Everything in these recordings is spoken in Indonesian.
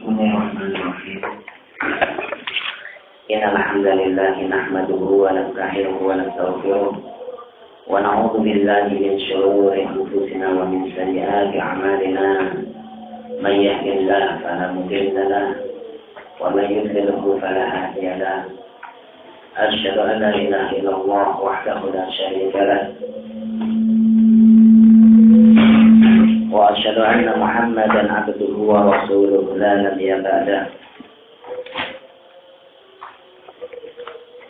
Bismillahirrahmanirrahim. Innal hamdalillah nahmaduhu wa nasta'inuhu wa nastaghfiruh wa na'udzu billahi min shururi anfusina wa min sayyiati a'malina. Man yahdihillahu fala mudilla lahu wa man yudlilhu fala hadiya lahu. Asyhadu an la ilaha illallah wahdahu la syarika lahu wa asyhadu anna Muhammadan abduhu wa rasuluhu la nabiyya ba'dahu.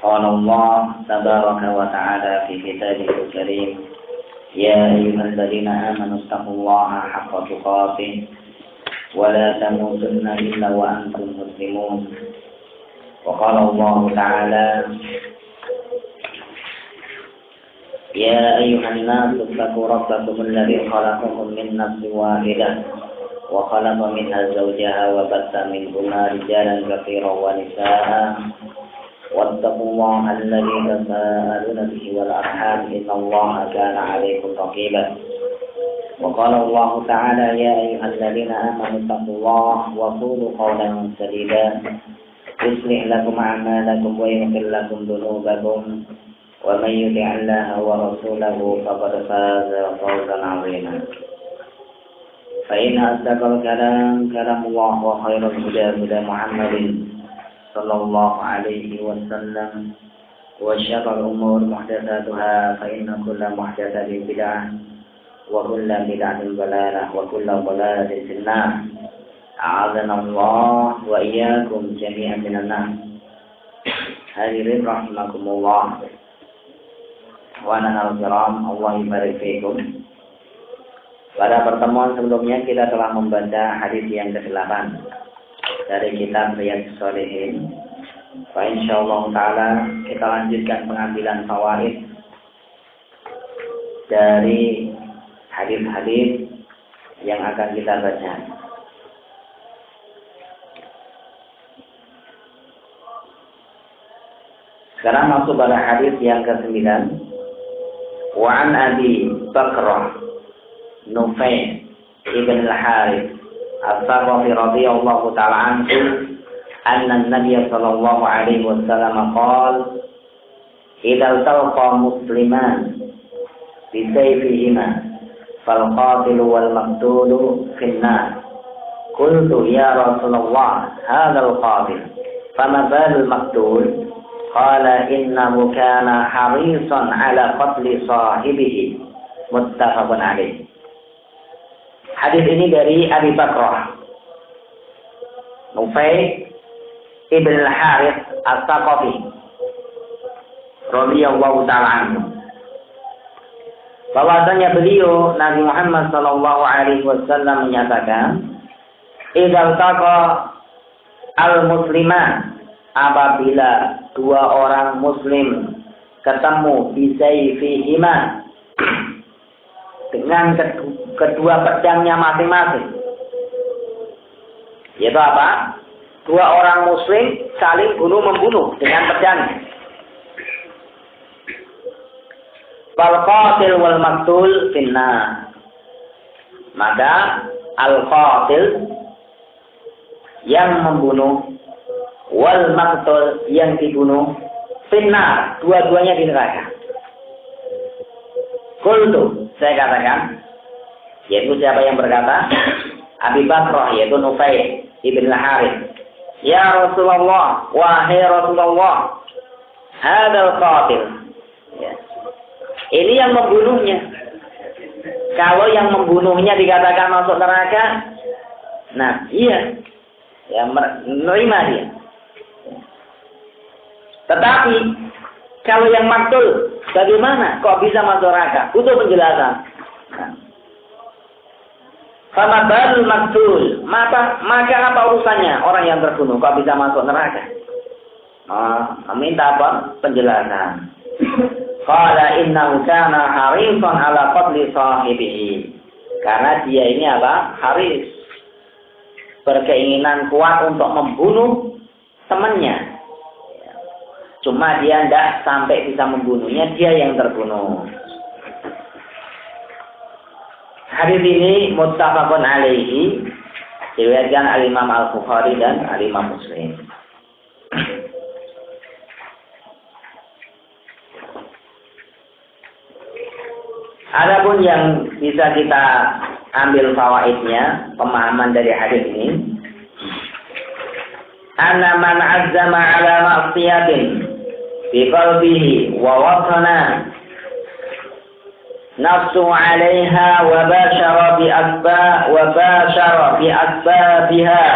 Qala Allah tabaraka wa ta'ala fi kitabihil karim, ya ayyuhalladzina amanu taqullaha haqqa tuqatih wa la tamutunna illa wa antum muslimun. Wa qala Allah ta'ala, ya ayyuhan nasu ittaqu rabbakum alladzi khalaqakum min nafsin wahidah wa khalaqa minha zawjaha wa batha minhuma rijalan katsiran wa nisaa'a wattaqullaha alladzi tasaaluna bihi wal arham innallaha kana 'alaykum raqiba. Wa qala Allah ta'ala, ya ayyuhalladzina amanu taqullaha wa qulu qawlan sadida yuslih lakum a'malakum wa yaghfir lakum dhunubakum wa man yuti' Allaha wa rasulahu faqad faza fawzan 'azima. Fa inna asdaqal kalam kalamullah wa khairal huda huda Muhammadin sallallahu alaihi wasallam wa syarrul umur muhdatsatuha fa inna kulla muhdatsatin bid'ah wa kulla bid'atin dhalalah wa kulla dhalalatin finnar. A'adzana Allah wa iyyakum jami'an minan nar. Hadirin rahimakumullah wa nahal kiram, Allah ibarik fikum. Pada pertemuan sebelumnya kita telah membaca hadis yang ke-8 dari kitab Riyadhus Shalihin. Wa insyaallah taala kita lanjutkan pengambilan fawaid dari hadis-hadis yang akan kita baca. Sekarang masuk pada hadis yang ke-9. Wa an Abi Bakrah Nufay ibn al-Harith as-Saqafi radhiyallahu ta'ala anhu anna an-nabiy sallallahu alaihi wasallam qala idza talqa musliman bi sayfihima fal qatil wal maqtul fi an-nar. Qultu ya Rasulullah hadha al-qatil fama bal al-maqtul? Qala innahu kana harisan ala qatli sahibihi. Muttafaqun alaih. Hadis ini dari Abi Bakrah Nufay ibn al-Harith as-Saqafi radhiyallahu ta'ala anhu, bahwasanya beliau Nabi Muhammad sallallahu alaihi wasallam menyatakan, idzal taqa al-musliman, apabila dua orang muslim ketemu bisayfihima dengan kedua pedangnya masing-masing. Yaitu apa? Dua orang muslim saling bunuh-membunuh dengan pedangnya. Fal qatil wal maqtul finnar. Maka al-qatil yang membunuh wal maqtul yang dibunuh finnar, dua-duanya di neraka. Qultu, saya katakan, yaitu siapa yang berkata? Abi Bakrah, yaitu Nufay ibn al-Harith. Ya Rasulullah, wahai Rasulullah, hadzal qatil. Ya. Ini yang membunuhnya. Kalau yang membunuhnya dikatakan masuk neraka, nah iya, ya menerima dia. Tetapi kalau yang maktul, bagaimana kok bisa masuk neraka? Butuh penjelasan. Fama balul maktul, maka apa urusannya orang yang terbunuh kok bisa masuk neraka? Minta apa? Penjelasan. Qala innahu kana harisan ala qatli sahibihi. Karena dia ini apa? Haris. Berkeinginan kuat untuk membunuh temannya. Cuma dia tidak sampai bisa membunuhnya, dia yang terbunuh. Hadis ini muttafaqun alaihi Diriwayatkan Al-Imam Al-Bukhari dan Al-Imam Muslim. Adapun yang bisa kita ambil fawaidnya, pemahaman dari hadis ini, anna man azzama ala ma'siyatin fi qalbihi wa watana nafsu 'alaiha wa bashara bi asbabiha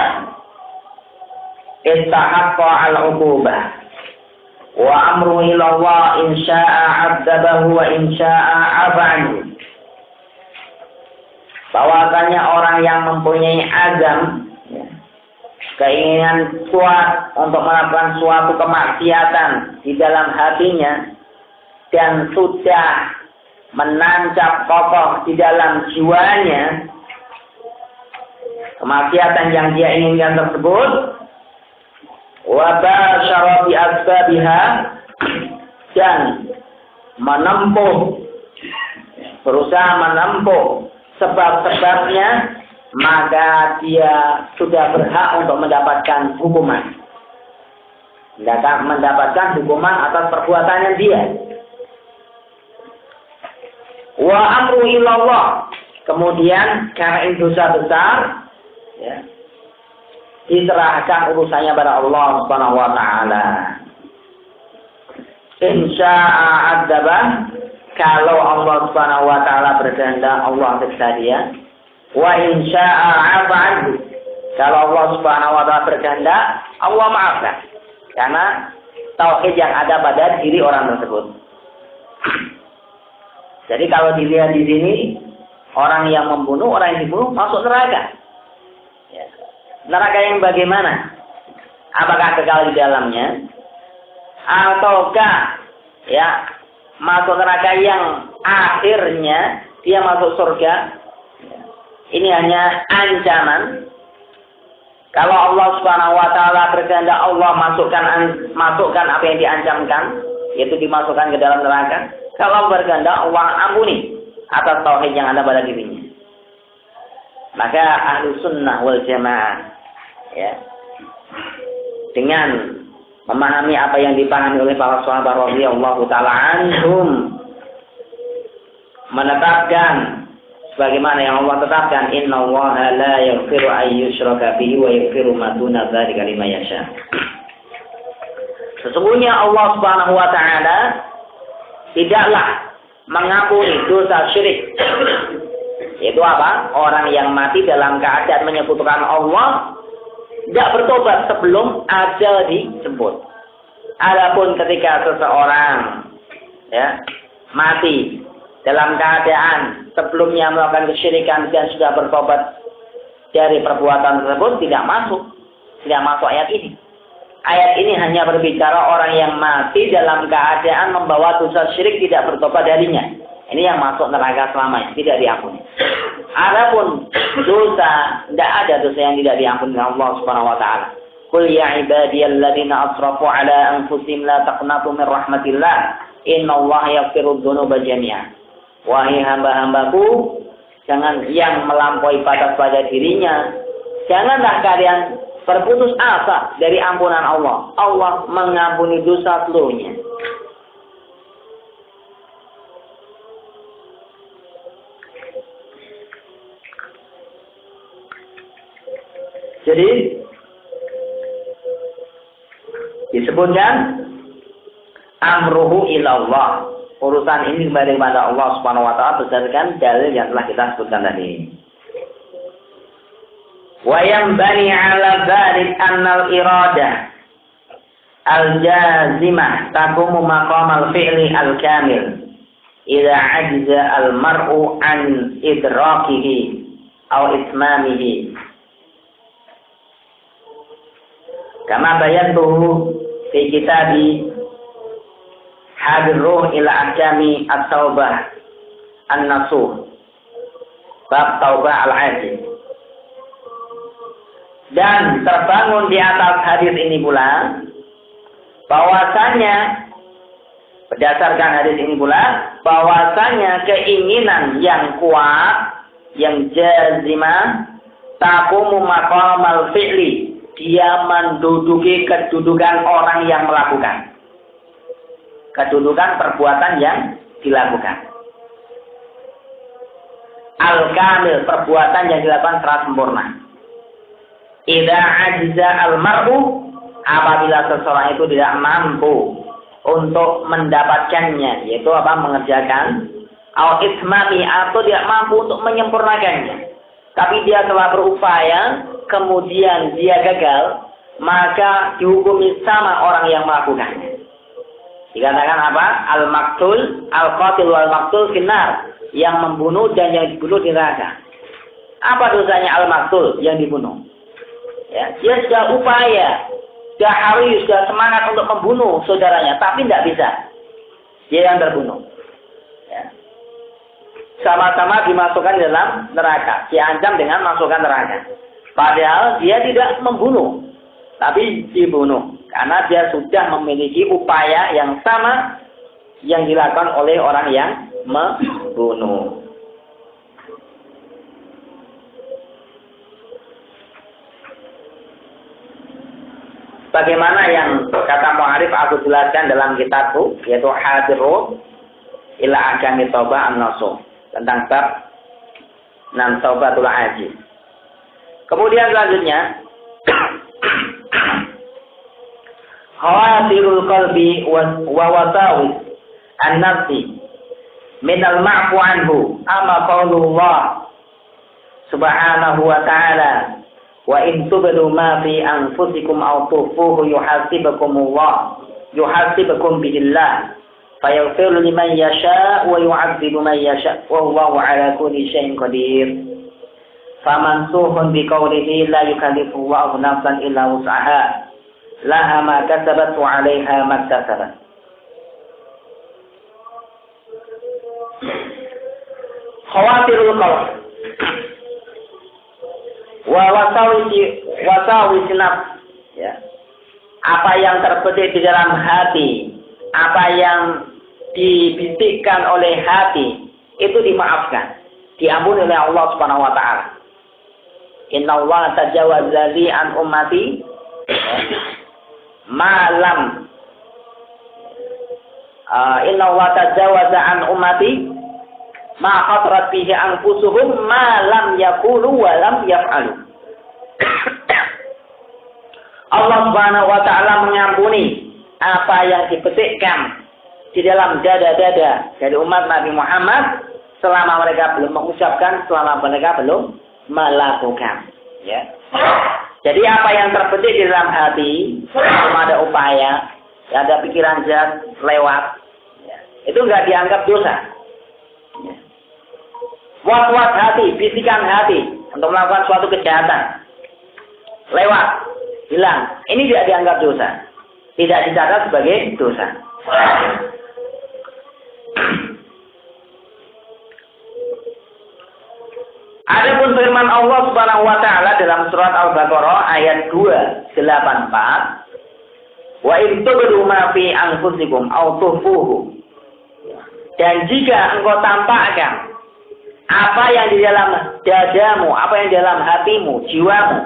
istahaqqa al-'uqubah wa amru ila Allah in syaa'a 'adzabahu wa in syaa'a 'afa'anhu. Bahwasanya orang yang mempunyai azam, keinginan kuat untuk melakukan suatu kemaksiatan di dalam hatinya dan sudah menancap kokoh di dalam jiwanya kemaksiatan yang dia inginkan tersebut, wa basyara bi asbabiha, dan berusaha menempuh sebab-sebabnya, maka dia sudah berhak untuk mendapatkan hukuman. Mendapatkan hukuman atas perbuatannya dia. Wa amru ilallah. Kemudian karena ini dosa besar, ya, diserahkan urusannya pada Allah Subhanahu wa taala. Insya'a adzabah, kalau Allah Subhanahu wa taala berkehendak Allah siksa dia. Wa insya'a 'afa'anhu, kalau Allah Subhanahu wa taala berkehendak Allah maafkan. Karena tauhid yang ada pada diri orang tersebut. Jadi kalau dilihat di sini, orang yang membunuh, orang yang dibunuh masuk neraka. Ya. Neraka yang bagaimana? Apakah kekal di dalamnya? Ataukah ya masuk neraka yang akhirnya dia masuk surga? Ini hanya ancaman. Kalau Allah Subhanahu wa taala berkehendak, Allah masukkan apa yang diancamkan, yaitu dimasukkan ke dalam neraka. Kalau berkehendak, Allah ampuni atas tauhid yang ada pada dirinya. Maka ahlu sunnah wal jamaah, ya, dengan memahami apa yang dipahami oleh para sahabat radhiyallahu taala anhum, menetapkan sebagaimana yang Allah tetapkan, innallaha la yaghfiru an yushraka bihi wa yaghfiru ma duna dzalika liman yasha. Sesungguhnya Allah Subhanahu wa taala tidaklah mengampuni dosa syirik. Yaitu apa? Orang yang mati dalam keadaan menyekutukan Allah tidak bertobat sebelum ajal dijemput. Adapun ketika seseorang ya mati dalam keadaan sebelumnya melakukan kesyirikan dan sudah bertobat dari perbuatan tersebut, tidak masuk ayat ini. Ayat ini hanya berbicara orang yang mati dalam keadaan membawa dosa syirik tidak bertobat darinya. Ini yang masuk neraka selamanya, tidak diampuni. Adapun dosa, tidak ada dosa yang tidak diampuni oleh Allah Subhanahu wa taala. Qul ya ibadiyalladzina asrafu ala anfusihim la taqnatu min rahmatillah, innallaha yaghfiru dzunuba jami'an. Wahai hamba-hambaku, jangan yang melampaui batas pada dirinya, janganlah kalian berputus asa dari ampunan Allah. Allah mengampuni dosa seluruhnya. Jadi disebutkan amruhu ilallah. Urusan ini kembali kepada Allah Subhanahu wa taala berdasarkan dalil yang telah kita sebutkan tadi. Wa yanbani 'ala dzalik annal iradah al-jazimah taqumu maqam al-fi'li al-kamil idza 'ajza al-mar'u an idrakihi aw itmamihi. Kama bayantuhu fi kitabi Hadir Ruh ila Ahkami At-Taubah An-Nasuh bab Taubah Al-Aziz. Dan terbangun di atas hadis ini pula bahwasanya, berdasarkan hadis ini pula bahwasanya keinginan yang kuat, yang jazimah, taqumu maqamal fi'li, dia menduduki kedudukan orang yang melakukan. Kedudukan perbuatan yang dilakukan. Al-kamil, perbuatan yang dilakukan secara sempurna. Idza ajiza al-mar'u, apabila seseorang itu tidak mampu untuk mendapatkannya, yaitu mengerjakan au itmami, atau tidak mampu untuk menyempurnakannya, tapi dia telah berupaya kemudian dia gagal, maka dihukumi sama orang yang melakukannya. Dikatakan apa? Al-maktul, al-qatil wal maktul finnar, yang membunuh dan yang dibunuh di neraka. Apa dosanya al-maktul, yang dibunuh? Ya, dia sudah upaya, sudah haris, sudah semangat untuk membunuh saudaranya, tapi tidak bisa. Dia yang terbunuh. Ya. Sama-sama dimasukkan dalam neraka, diancam dengan masukkan neraka. Padahal dia tidak membunuh, tapi dibunuh. Karena dia sudah memiliki upaya yang sama yang dilakukan oleh orang yang membunuh. Bagaimana yang kata mu'arif aku jelaskan dalam kitabku, yaitu Hadiru ila Agami Taubah an-Nasuh, tentang bab nan Taubatul Ajiz. Kemudian selanjutnya khawatirul qalbi wa wasawis an-nafsi min al-ma'fu anhu, ama qaulullah subhanahu wa ta'ala wa in tubdu ma fi anfusikum aw tukhfuhu yuhasibukum billah fayaghfiru liman yasha wa yu'adzibu man yasha wallahu ala kulli syai'in qadir. Famansuhun biqaulihi la yukallifu Allahu nafsan illa wus'aha laha ma kasabat wa 'alaiha ma kasabat. Khawatirul qalb wa wasawis nafs, ya. Apa yang terbetik di dalam hati, apa yang dibisikkan oleh hati, itu dimaafkan, diampuni oleh Allah Subhanahu wa taala. Innallaha tajawwaza li an ummati malam innallaha tajawwaza an ummati ma khatarat bihi anfusuhum ma lam yaqulu wa lam yaf'alu. Allah Subhanahu wa taala mengampuni apa yang dipetikkan di dalam dada-dada dari umat Nabi Muhammad selama mereka belum mengucapkan, selama mereka belum melakukan, ya. Jadi apa yang terbetik di dalam hati, belum ada upaya, ada pikiran jahat lewat, ya, itu enggak dianggap dosa. Ya. Was-was hati, bisikan hati untuk melakukan suatu kejahatan, lewat, hilang, ini tidak dianggap dosa, tidak dicatat sebagai dosa. Adapun firman Allah Subhanahu wa taala dalam surat Al-Baqarah ayat 284, wa in tubdu ma fi anfusikum aw tukhfuhu, dan jika engkau tampakkan apa yang di dalam dadamu, apa yang di dalam hatimu, jiwamu,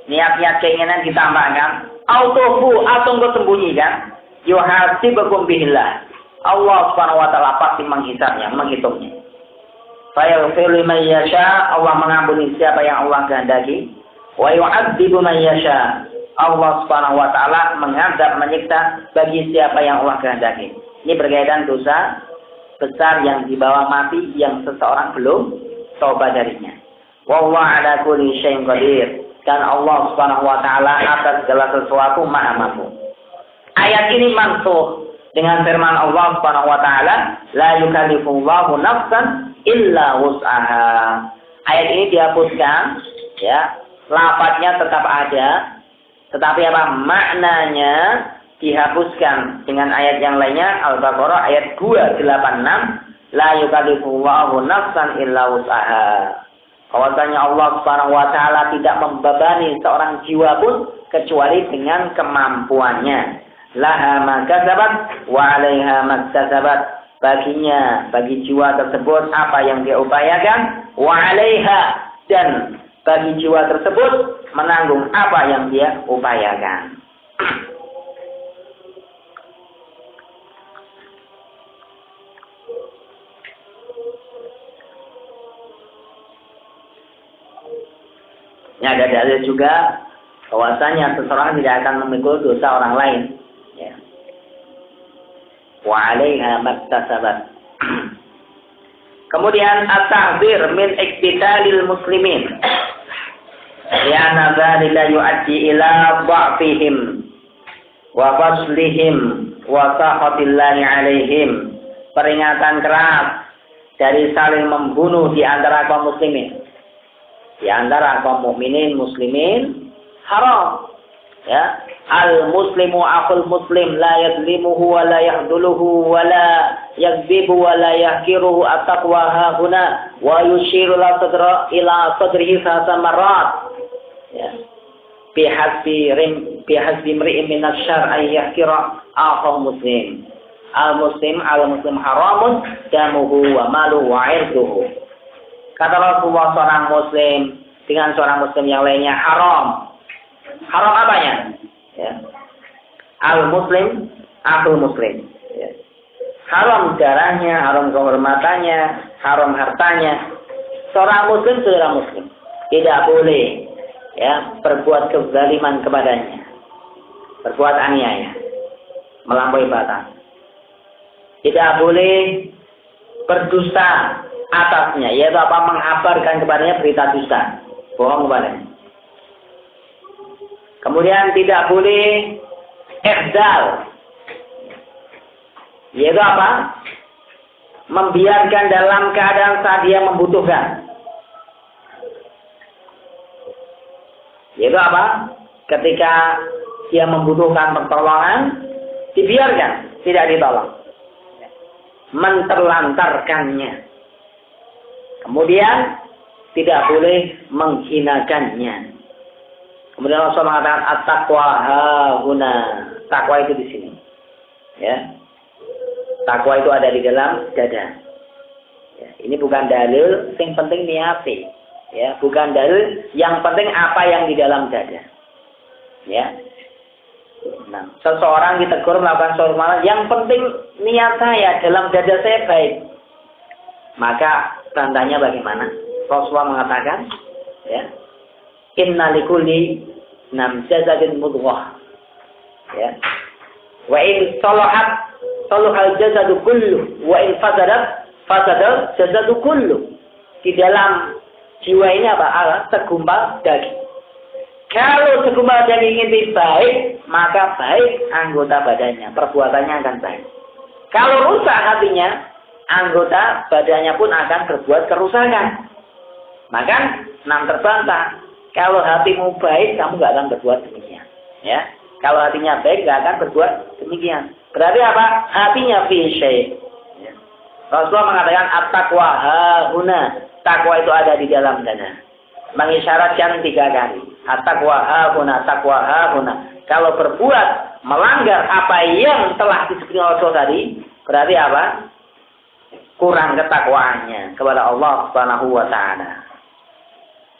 niat-niat keinginan ditampakkan, aw tukhfu, atau engkau sembunyikan, yuhasibukum billah, Allah Subhanahu wa taala pasti menghisabnya, menghitungnya. Fayaghfiru liman yasha, Allah mengampuni siapa yang Allah kehendaki. Wa yu'adzibu man yasha, Allah Subhanahu wa taala mengadab, menyiksa bagi siapa yang Allah kehendaki. Ini berkaitan dosa besar yang dibawa mati yang seseorang belum taubat darinya. Wallahu ala kulli syai'in qadir, dan Allah Subhanahu wa taala atas segala sesuatu Maha mampu. Ayat ini mansuh dengan firman Allah Subhanahu wa taala, la yukallifullahu nafsan illa wus'aha. Ayat ini dihapuskan, ya. Lafadznya tetap ada, tetapi apa maknanya dihapuskan dengan ayat yang lainnya. Al-Baqarah ayat 286, la yukallifullahu nafsan illa wus'aha. Bahwasanya Allah Subhanahu wa taala tidak membebani seorang jiwa pun kecuali dengan kemampuannya. Laha ma kasabat wa 'alaiha ma kasabat. Baginya, bagi jiwa tersebut apa yang dia upayakan, wa 'alaiha, dan bagi jiwa tersebut menanggung apa yang dia upayakan. Ini ada dalil juga bahwasanya seseorang tidak akan memikul dosa orang lain. Ya. Wa 'alaiha maktasabat. Kemudian at-tahdzir min iqtitalil muslimin. Li'anna dzalika yu'addi ila dha'fihim wa faslihim wa saqatillahi 'alaihim. Peringatan keras dari saling membunuh di antara kaum muslimin. Di antara kaum mukminin muslimin haram. Ya, al muslimu akhul muslim la yadlimuhu wa la yahduluhu wa la yakdzibu wa la yahkiruhu at-taqwa hahuna wa yushiru ila sadrihi samarat. Ya. Bihasbi mri'in min asy-syar'i ay yahkira akhahu muslim. Al muslim haramun damuhu wa maluhu wa 'irduhu. Kata Rasulullah, seorang muslim dengan seorang muslim yang lainnya haram. Haram apanya? Ya. Al-muslim, akhul muslim. Ya. Haram darahnya, haram kehormatannya, haram hartanya. Seorang muslim, saudara muslim, tidak boleh ya berbuat kezaliman kepadanya, berbuat aniaya, melampaui batas. Tidak boleh berdusta atasnya, yaitu apa? Mengabarkan kepadanya berita dusta, bohong kepadanya. Kemudian tidak boleh ihzal, yaitu apa? Membiarkan dalam keadaan saat dia membutuhkan. Yaitu apa? Ketika dia membutuhkan pertolongan, dibiarkan, tidak ditolong. Menterlantarkannya. Kemudian tidak boleh menghinakannya. Kemudian Rasulullah mengatakan at-taqwa hahuna. Takwa itu di sini. Ya. Takwa itu ada di dalam dada. Ya. Ini bukan dalil, yang penting niati. Ya, bukan dalil, yang penting apa yang di dalam dada. Ya. Nah, seseorang ditegur melakukan suatu malam, yang penting niat saya dalam dada saya baik. Maka tandanya bagaimana? Rasulullah mengatakan, ya, inna likulli jasadin mudghah. Ya. Wa in salahat salahal jasadu kullu, wa in fasadat fasadal jasadu kullu. Di dalam jiwa ini apa? Segumpal daging. Kalau segumpal daging ini baik, maka baik anggota badannya, perbuatannya akan baik. Kalau rusak hatinya, anggota badannya pun akan berbuat kerusakan. Maka terbantah. Kalau hatimu baik, kamu nggak akan berbuat demikian. Ya, kalau hatinya baik, nggak akan berbuat demikian. Berarti apa? Hatinya fi syai'. Ya. Rasulullah mengatakan at-taqwa hahuna. Takwa itu ada di dalam dada. Mengisyaratkan 3 kali. At-taqwa hahuna, taqwa hahuna. Kalau berbuat melanggar apa yang telah disebutkan Rasul tadi, berarti apa? Kurang ketakwaannya kepada Allah Subhanahu wa taala.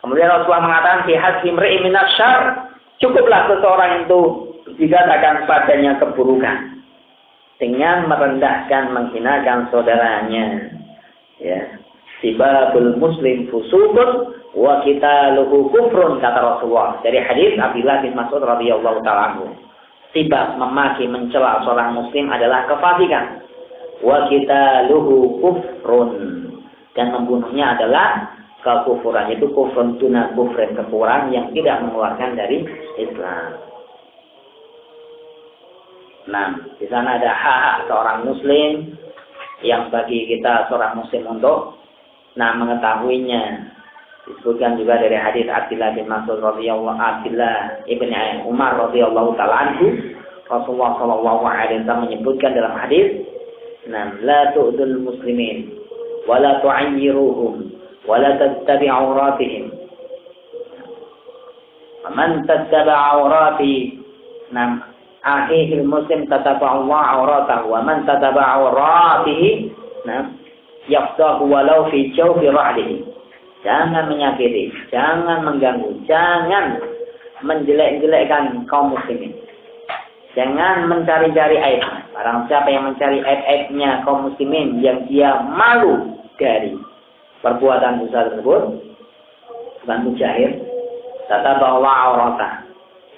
Kemudian Rasulullah mengatakan fi hasbi imri'in minasy syarr, cukuplah seseorang itu dikatakan padanya keburukan dengan merendahkan, menghinakan saudaranya. Ya. Sibabul muslim fusuqun wa qitaluhu kufrun, kata Rasulullah. Dari hadis Abdullah bin Mas'ud radhiyallahu taala anhu. Sibab, memaki, mencela seorang muslim adalah kefasikan. Wa qitaluhu kufrun, dan membunuhnya adalah kekufuran. Itu kufrun tuna kufrin, kekufuran yang tidak mengeluarkan dari Islam. Nah, di sana ada hak seorang muslim yang bagi kita seorang muslim untuk mengetahuinya. Disebutkan juga dari hadis Abdullah bin Mas'ud radhiyallahu Abdullah ibn Umar radhiyallahu taala anhu, Rasulullah sallallahu alaihi wasallam menyebutkan dalam hadis, la tu'dul muslimin wa la tu'ayyiruhum wa la tattabi' auratihim. Man tattaba'a aurati akhihil muslim tattaba'a Allah auratahu, wa man tattaba'a auratihi yafdahu walau fi jawfi ra'lihi. Jangan menyakiti, jangan mengganggu, jangan menjelek-jelekkan kaum muslimin. Jangan mencari-cari aib. Barang siapa yang mencari aib-aibnya kaum muslimin yang dia malu dari perbuatan dosa tersebut, bukan mujahid, tatabawa aurata.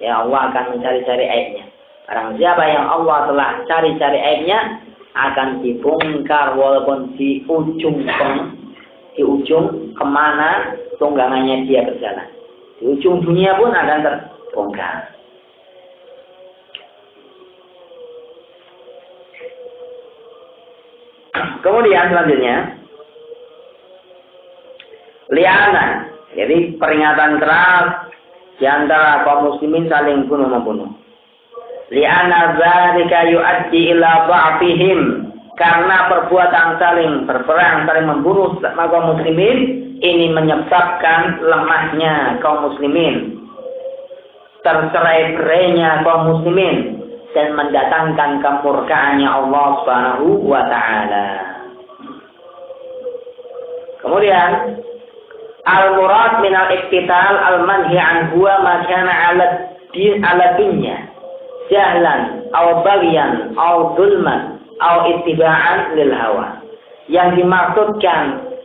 Ya Allah akan mencari-cari aibnya. Barang siapa yang Allah telah cari-cari aibnya akan dibongkar walaupun di ujung kemana tunggangannya dia berjalan. Di ujung dunia pun akan terbongkar. Kemudian selanjutnya, li'ana, jadi peringatan keras di antara kaum muslimin saling bunuh-membunuh. Li'ana dzalika yu'addi ila dha'fihim, karena perbuatan saling berperang, saling membunuh kaum muslimin ini menyebabkan lemahnya kaum muslimin, tercerai-berainya kaum muslimin, dan mendatangkan kemurkaannya Allah Subhanahu wa taala. Kemudian al-murad min al-iqtital al-manhi an huwa ma kana 'ala dunya jahlan aw baghyan aw zulman aw ittiba'an lil hawa. Yang dimaksudkan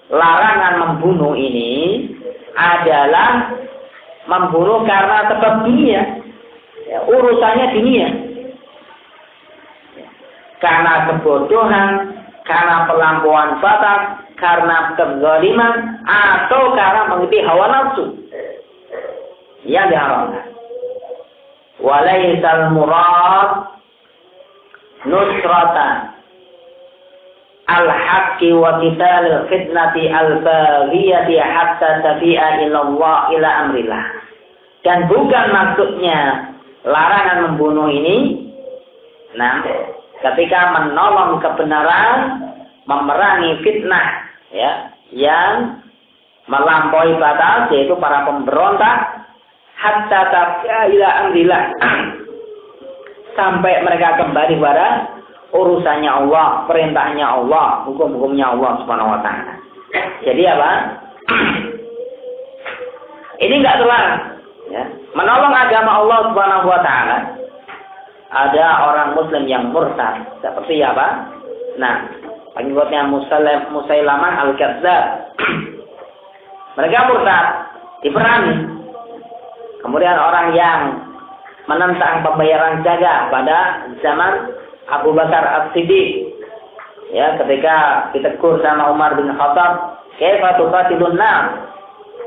larangan membunuh ini adalah membunuh karena sebab dunia, ya, urusannya dunia, karena kebodohan, karena pelampauan batas, karena kezaliman, atau karena mengikuti hawa nafsu yang diharamkan. Walaisal murad nusratan al-haqqi wa qitalil fitnati al-baghiyati hatta tafi'a ila Allah ila amrillah. Dan bukan maksudnya larangan membunuh ini, nah, ketika menolong kebenaran, memerangi fitnah, ya, yang melampaui batas, yaitu para pemberontak, hatta tafi'a ila amrillah, sampai mereka kembali pada urusannya Allah, perintahnya Allah, hukum-hukumnya Allah Subhanahu wa taala. Jadi apa? Ini enggak terlarang, ya. Menolong agama Allah Subhanahu wa taala. Ada orang muslim yang murtad, seperti apa? Nah, pengikutnya Musailamah al-Kadzdzab. Mereka murtad, diperangi. Kemudian orang yang menentang pembayaran zakat pada zaman Abu Bakar As-Siddiq, ya, ketika ditegur sama Umar bin Khattab, "Kaifa tuqatilun nas?"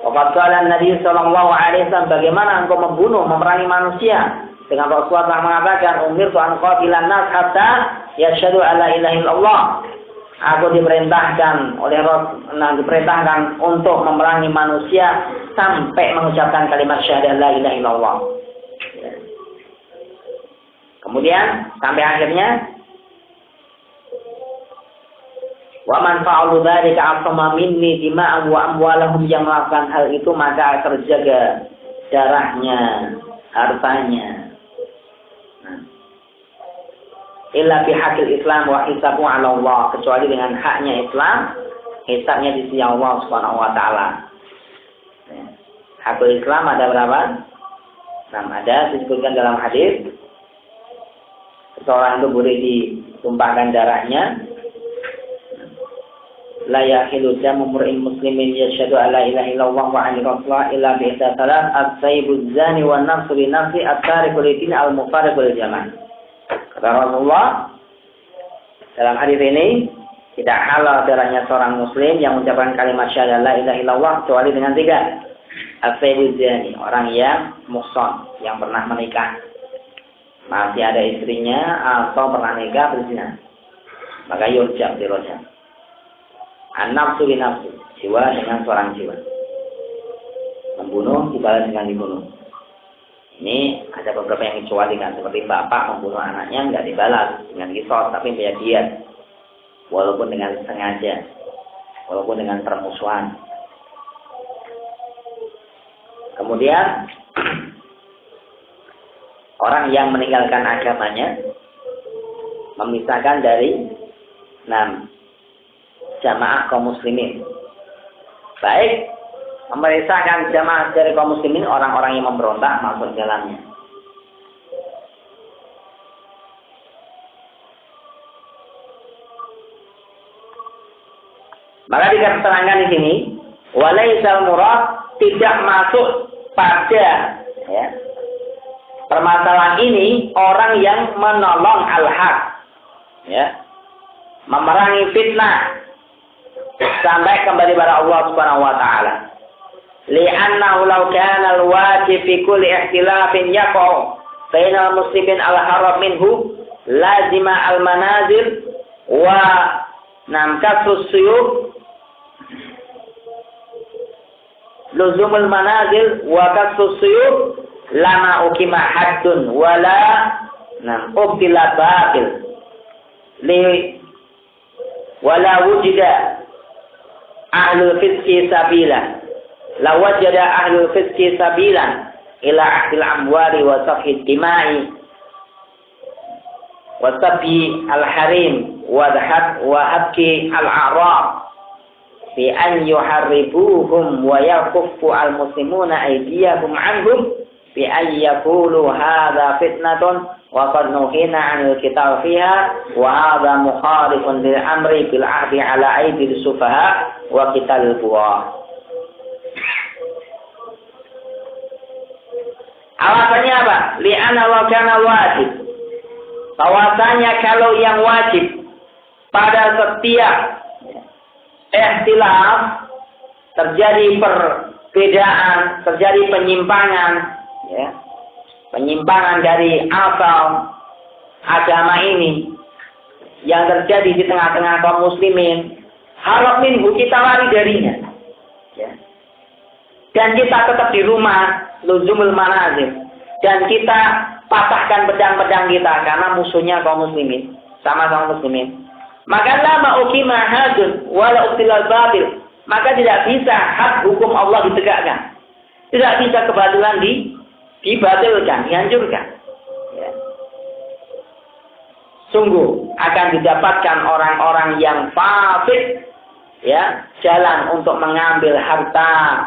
Wa qala Nabi sallallahu alaihi wasallam, bagaimana engkau membunuh, memerangi manusia? Dengan Rasulullah mengatakan, "Umirtu an qatilan nas hatta yashhadu alla ilaha illallah." Aku diperintahkan diperintahkan untuk memerangi manusia sampai mengucapkan kalimat syahadat la ilaha illallah. Kemudian sampai akhirnya, wa man fa'alu dzalika asma minni dima'an wa amwalahum, yang melakukan hal itu maka terjaga darahnya, hartanya. Illa bi haqqil Islam wa hisabu 'ala Allah, kecuali dengan haknya Islam, hisabnya di sisi Allah Subhanahu wa taala. Hakul Islam ada berapa? 6 ada disebutkan dalam hadis. Seorang itu boleh ditumpahkan darahnya. La yahilu damu mur'in muslimin yashhadu alla ilaha illallah wa anna rasulullah illa bi ihda salat as-sayyibuz zani wan nafsu bin nafsi at-tariqu lidin al-mufariqu lil jamaah. Kata Rasulullah dalam hadis ini, tidak halal darahnya seorang muslim yang mengucapkan kalimat syahadat la ilaha illallah kecuali dengan 3. As-sayyibuz zani, orang yang muhsan, yang pernah menikah, masih ada istrinya atau pernah nikah berzina, maka yurjam dirojam. An-nafsu bin nafsu, jiwa dengan seorang jiwa. Membunuh dibalas dengan dibunuh. Ini ada beberapa yang dikecualikan, seperti bapak membunuh anaknya nggak dibalas dengan qisas, tapi dia diat, walaupun dengan sengaja, walaupun dengan permusuhan. Kemudian orang yang meninggalkan agamanya, memisahkan dari 6 jamaah kaum muslimin, baik memerintahkan jamaah dari kaum muslimin, orang-orang yang memberontak masuk jalannya. Maka diterangkan di sini, walaisal murad, tidak masuk pada permasalahan ini orang yang menolong al-haq, memerangi fitnah sampai kembali kepada Allah Subhanahu wa taala. Li'annahu law kana al-wajib fi kulli ikhtilafin yaqa'u bainal muslimin al-harab minhu lazima al-manazil wa namkasus suyub luzumul manazil wa kasus suyub lama ukima haddun wala ubtila batil li wala wujida ahlul fiski sabila la wajada ahlul fiski sabilan ila ahdil amwari wa safhid dimai wa sabhi al-harim wa habki al-a'rab bi an yuharribuhum wa yakuffu al-muslimuna aydiyahum anhum bi an yaqulu hadha fitnatun wa qad nuhina 'anil qital fiha wa hadha mukhalifun lil amri bil 'ahdi 'ala aydil sufaha wa qital buah. Alasannya apa? Li'anna wa kana wajib. Bahwasanya kalau yang wajib pada setiap ikhtilaf terjadi perbedaan, terjadi penyimpangan, penyimpangan dari asal agama ini yang terjadi di tengah-tengah kaum muslimin, harap minhu, kita lari darinya, dan kita tetap di rumah, luzumul manazil, dan kita patahkan pedang-pedang kita karena musuhnya kaum muslimin, sama-sama muslimin. Maka lama ukima hadun wala ubtilal batil, maka tidak bisa hak hukum Allah ditegakkan, tidak bisa kebatilan dibatilkan, dihancurkan. Sungguh akan didapatkan orang-orang yang fasik, jalan untuk mengambil harta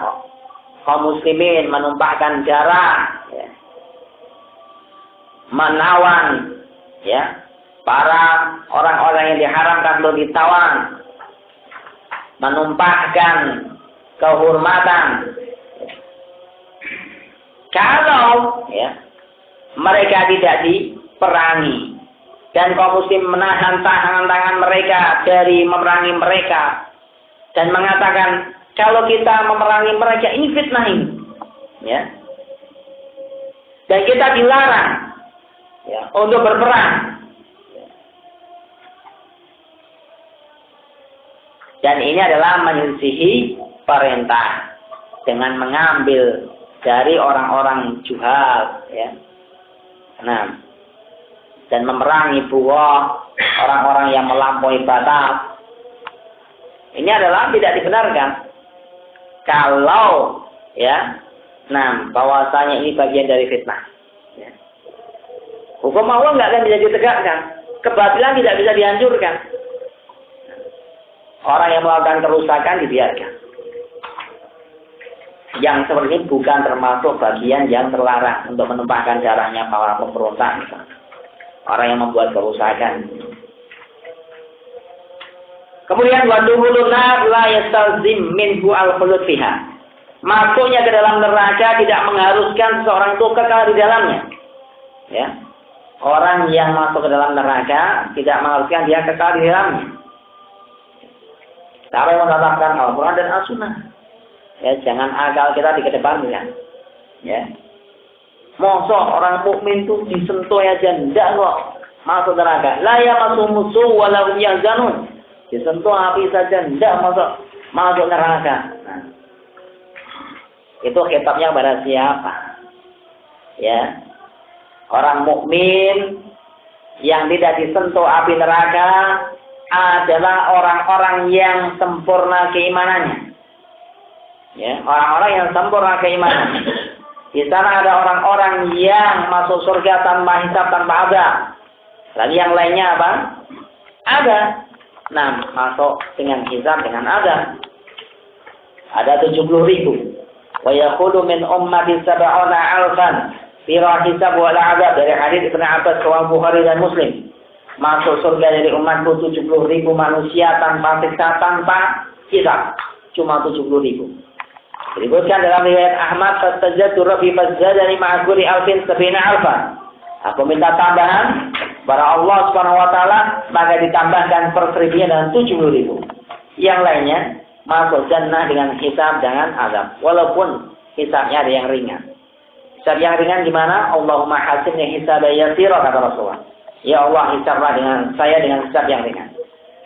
kaum muslimin, menumpahkan darah, menawan, para orang-orang yang diharamkan untuk ditawan, menumpahkan kehormatan. Kalau mereka tidak diperangi dan kaum muslim menahan tangan-tangan mereka dari memerangi mereka dan mengatakan kalau kita memerangi mereka ini fitnah ini, dan kita dilarang untuk berperang. Dan ini adalah menyelisihi perintah dengan mengambil dari orang-orang juhal, dan memerangi buah orang-orang yang melampaui batas. Ini adalah tidak dibenarkan. Kalau bahwasanya ini bagian dari fitnah. Hukum Allah nggak akan bisa ditegakkan, kebatilan tidak bisa dihancurkan. Orang yang melakukan kerusakan dibiarkan. Yang seperti ini bukan termasuk bagian yang terlarang untuk menumpahkan darahnya para pemberontak, misalnya. Orang yang membuat kerusakan. Kemudian waduhulun nar la yastalzim minhu al-khulud fiha. Masuknya ke dalam neraka tidak mengharuskan seorang itu kekal di dalamnya. Orang yang masuk ke dalam neraka tidak mengharuskan dia kekal di dalamnya. Cara yang menetapkan Al-Quran dan As-Sunnah. Jangan akal kita dikedepankan. Masa orang mukmin itu disentuh aja ndak kok masuk neraka. La yamassu musuh walau yahzanun. Disentuh api saja ndak masuk neraka. Itu kitabnya pada siapa? Orang mukmin yang tidak disentuh api neraka adalah orang-orang yang sempurna keimanannya. Orang-orang yang sempurna keimanannya. Di sana ada orang-orang yang masuk surga tanpa hisab, tanpa azab. Dan yang lainnya apa? Ada. Masuk dengan hisab, dengan azab. Ada 70.000. Wa yaqulu min ummati sab'una alfan fi hisab wal azab, dari hadis Ibnu Abbas riwayat Bukhari dan Muslim. Masuk surga dari umatku 70.000 manusia tanpa siksa, tanpa hisab. Cuma 70.000. Disebutkan dalam riwayat Ahmad, fastajadtu rabbi fazadani ma'a kulli alfin sab'ina alfan. Aku minta tambahan kepada Allah Subhanahu wa taala, maka ditambahkan perseribuan dengan 70.000. Yang lainnya masuk jannah dengan hisab, dengan azab. Walaupun hisabnya ada yang ringan. Hisab yang ringan gimana? Allahumma hasibni hisaban yasira, kata Rasulullah. Ya Allah, hisablah dengan saya dengan hisab yang ringan.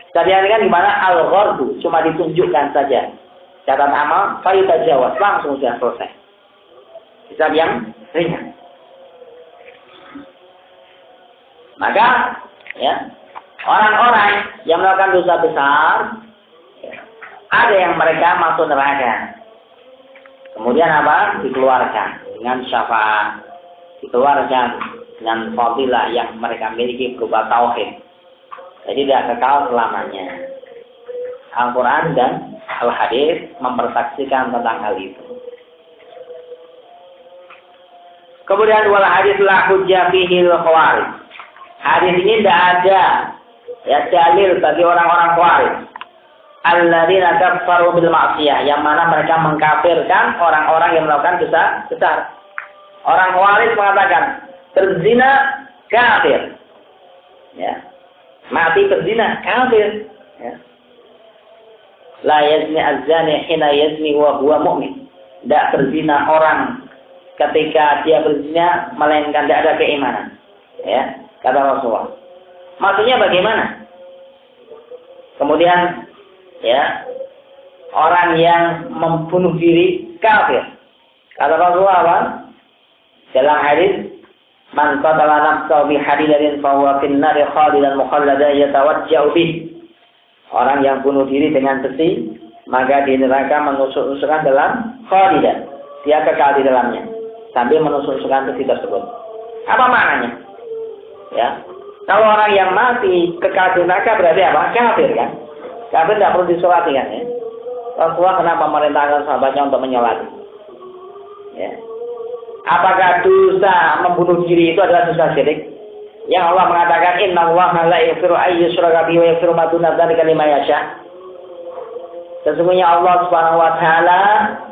Hisab yang ringan gimana? Al-ghardu, cuma ditunjukkan saja catatan amal, fayutajawaz, langsung sudah selesai. Hisab yang ringan. Maka ya, orang-orang yang melakukan dosa besar, ada yang mereka masuk neraka. Kemudian apa? Dikeluarkan dengan syafaat, dikeluarkan dengan fadilah yang mereka miliki berupa tauhid. Jadi tidak kekal selamanya. Al-Quran dan Al-Hadis mempersaksikan tentang hal itu. Kemudian wal hadis la hujjah fihi al-khawarij. Hadis ini tidak ada ya dalil bagi orang-orang khawarij. Alladzina kafaru bil ma'siyah, yang mana mereka mengkafirkan orang-orang yang melakukan dosa besar. Orang khawarij mengatakan berzina kafir. Ya. Mati berzina kafir. Ya. La yazni az-zani hina yazni wa huwa mu'min. Tidak berzina orang ketika dia berzina melainkan tidak ada keimanan. Ya, kata Rasulullah. Maksudnya bagaimana? Kemudian ya, orang yang membunuh diri kafir. Kata Rasulullah apa? Dalam hadis, man qatala nafsahu bi hadidatin fa huwa fin nar khalidan mukhalladan yatawajja'u bih. Orang yang bunuh diri dengan besi, maka di neraka menusuk-nusukkan dalam khalidan. Dia kekal di dalamnya sambil menusuk-nusukkan besi tersebut. Apa maknanya? Ya. Kalau orang yang mati kekal di neraka berarti apa? Kafir kan? Kafir tidak perlu disolati kan ya? Rasulullah kenapa memerintahkan sahabatnya untuk menyolati? Ya. Apakah dosa membunuh diri itu adalah dosa syirik? Yang Allah mengatakan innallaha la yaghfiru an yushraka bihi wa yaghfiru ma duna dzalika liman yasha. Sesungguhnya Allah Subhanahu wa taala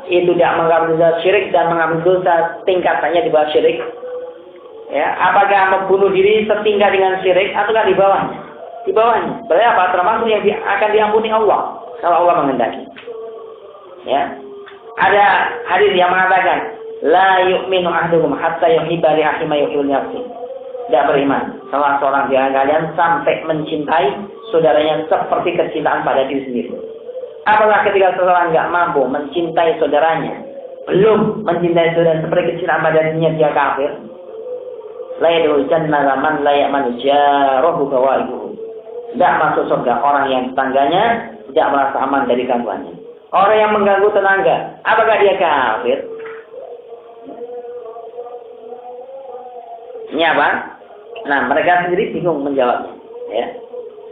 itu tidak mengampuni dosa syirik dan mengampuni dosa tingkatannya di bawah syirik. Ya, apakah membunuh diri setingkat dengan syirik ataukah di bawahnya? Di bawahnya. Berarti apa? Termasuk yang akan diampuni Allah kalau Allah menghendaki. Ya. Ada hadis yang mengatakan la yu'minu ahadukum hatta yuhibba li akhihi ma yuhibbu li nafsihi. Tidak beriman salah seorang di antara kalian sampai mencintai saudaranya seperti kecintaan pada diri sendiri. Apakah ketika seseorang tidak mampu mencintai saudaranya, belum mencintai saudara seperti kecintaan pada dirinya, dia kafir? La yadkhulul jannata man la ya'manu jaruhu bawa'iquhu. Tidak masuk surga orang yang tetangganya tidak merasa aman dari gangguannya. Orang yang mengganggu tetangga, apakah dia kafir? Ini apa? Nah, mereka sendiri bingung menjawabnya. Ya,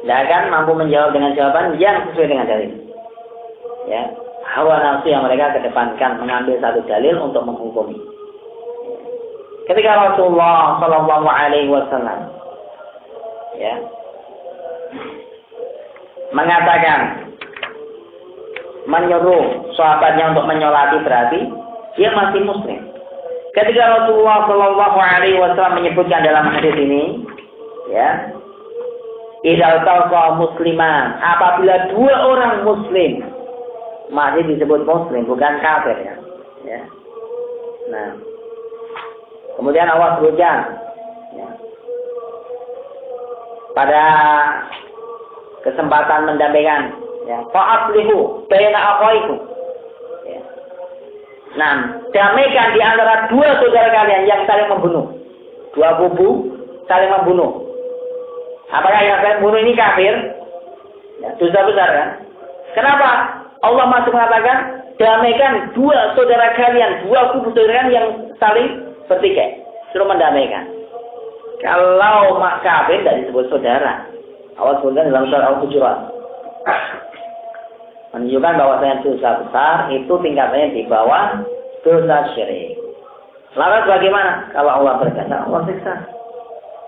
tidak akan mampu menjawab dengan jawaban yang sesuai dengan dalil. Ya, hawa nafsu yang mereka kedepankan mengambil satu dalil untuk menghukumi. Ketika Rasulullah Shallallahu Alaihi Wasallam ya mengatakan menyuruh sahabatnya untuk menyolati, berarti dia masih muslim. Ketika Rasulullah Shallallahu Alaihi Wasallam menyebutkan dalam hadis ini, ya, idal talqa musliman, apabila dua orang muslim, masih disebut muslim, bukan kafir ya. Ya. Nah, kemudian Allah sebutkan, ya, pada kesempatan mendampingkan, ya, fa'aslihu baina akhawaykum. Nah, damaikan di antara dua saudara kalian yang saling membunuh. Dua kubu saling membunuh. Apakah yang saling membunuh ini kafir? Ya, dosa besar kan? Kenapa Allah masih mengatakan damaikan dua saudara kalian, dua kubu saudara kalian yang saling bertikai, suruh mendamaikan. Kalau mak kafir tidak disebut saudara. Allah sebutkan dalam surah Al-Hujurat. Menunjukkan bahwasanya dosa besar itu tingkatannya di bawah dosa syirik. Lalu bagaimana? Kalau Allah berkehendak, Allah siksa.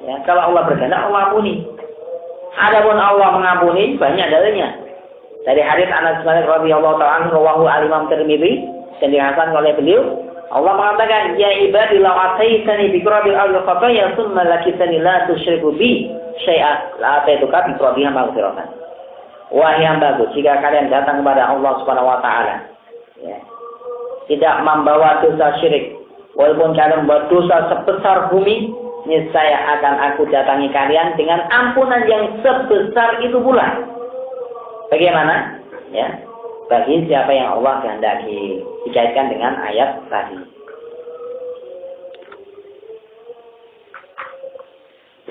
Ya, kalau Allah berkehendak, Allah ampuni. Adapun Allah mengampuni banyak dalilnya. Dari hadis Anas bin Malik radhiyallahu ta'ala anhu rawahu al-Imam Tirmidzi dan dihasankan oleh beliau, Allah mengatakan, "Ya ibadi law ataitani bi qurabil ardi khataya tsumma lakitani la tusyriku bi syai'a la ataituka bi qurabiha maghfiratan." Wahai hambaku, jika kalian datang kepada Allah Subhanahu wa taala, ya, tidak membawa dosa syirik, walaupun kalian membawa dosa sebesar bumi, niscaya akan aku datangi kalian dengan ampunan yang sebesar itu pula. Bagaimana? Ya, bagi siapa yang Allah kehendaki, dikaitkan dengan ayat tadi.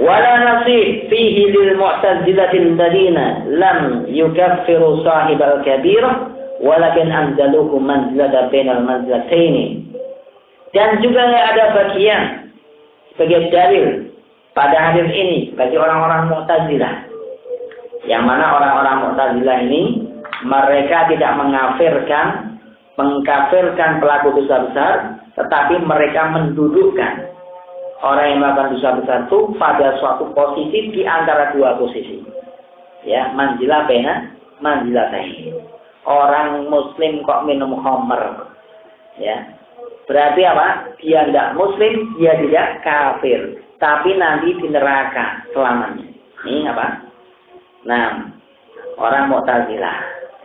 Wala nasib fihi lil mu'tazilatil ladina lam yukaffiru sahibal kabirah walakin anzaluhu manzilatan bainal manzilataini. Dan juga ada bagian sebagai dalil pada hadis ini bagi orang-orang Mu'tazilah. Yang mana orang-orang Mu'tazilah ini mereka tidak mengkafirkan pelaku dosa besar, tetapi mereka mendudukkan orang yang melakukan dosa besar itu pada suatu posisi di antara dua posisi. Ya, manzilah baina manzilatain. Orang muslim kok minum khamr. Ya. Berarti apa? Dia tidak muslim, dia tidak kafir, tapi nanti di neraka selamanya. Ini apa? Nah, orang Mu'tazilah,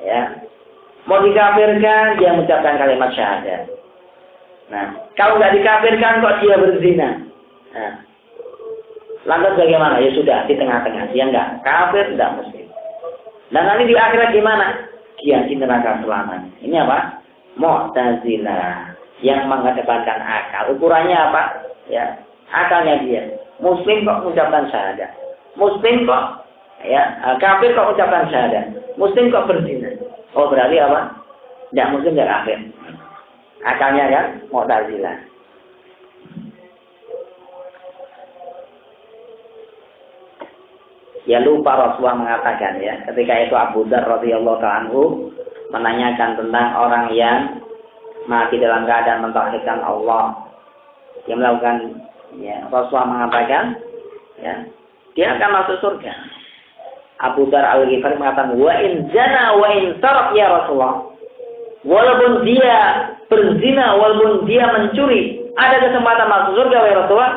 ya, mau dikafirkan dia mengucapkan kalimat syahadat. Nah, kalau nggak dikafirkan kok dia berzina. Nah, lantas bagaimana? Ya sudah di tengah-tengah, dia nggak kafir, tidak muslim. Dan nanti di akhirat gimana? Dia di neraka selamanya. Ini apa? Mu'tazilah yang mengedepankan akal. Ukurannya apa? Ya, akalnya dia. Muslim kok mengucapkan syahadat. Muslim kok, ya, kafir kok mengucapkan syahadat. Muslim kok berzina. Oh, berarti apa? Tidak muslim, tidak kafir. Akalnya kan Mu'tazilah. Ya lupa Rasulullah mengatakan, ya, ketika itu Abu Dzar radhiyallahu ta'ala anhu menanyakan tentang orang yang mati dalam keadaan mentauhidkan Allah, yang melakukan, ya, Rasulullah mengatakan, ya, dia akan masuk surga. Abu Dzar Al-Ghifari mengatakan, wa in zana wa in sarq ya Rasulullah. Walaupun dia berzina, walaupun dia mencuri, ada kesempatan masuk surga ya Rasulullah.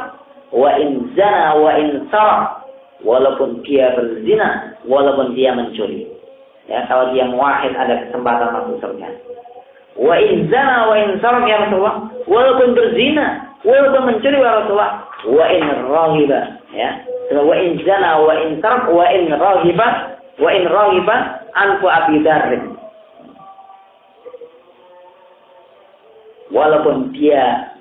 Wa in zana wa in sarq. Walaupun dia berzina, walaupun dia mencuri. Ya, kalau dia muwahhid ada kesempatan masuk surga. Wa in zana wa in sarq ya Rasulullah. Walaupun berzina, walaupun mencuri ya Rasulullah. Wa in raghiba, ya. Wa in zana wa in sarq wa in raghiba anfu Abi Dzar. Walaupun dia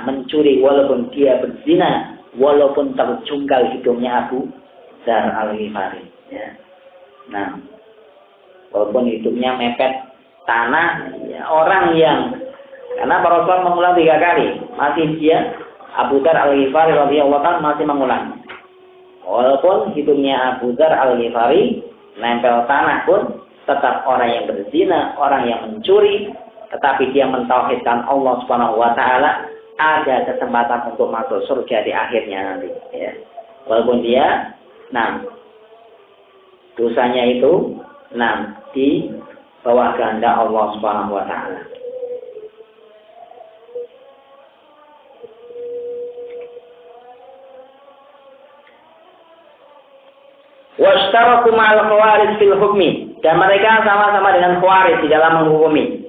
mencuri, walaupun dia berzina, walaupun terjungkal hidungnya Abu Dzar Al-Ghifari, ya. Nah, walaupun hidungnya mepet tanah, ya, orang yang, karena para Rasul mengulang 3 kali, masih dia Abu Dzar Al-Ghifari radhiyallahu anhu masih mengulang. Walaupun hidungnya Abu Dzar Al-Ghifari nempel tanah pun tetap orang yang berzina, orang yang mencuri, tetapi dia mentauhidkan Allah Subhanahu wa taala, ada kesempatan untuk masuk surga di akhirnya nanti, ya. Walaupun dia dosanya itu di bawah kehendak Allah Subhanahu wa taala. Washtaraku ma'al khawarij fil hukmi, dan mereka sama-sama dengan khawarij di dalam menghukumi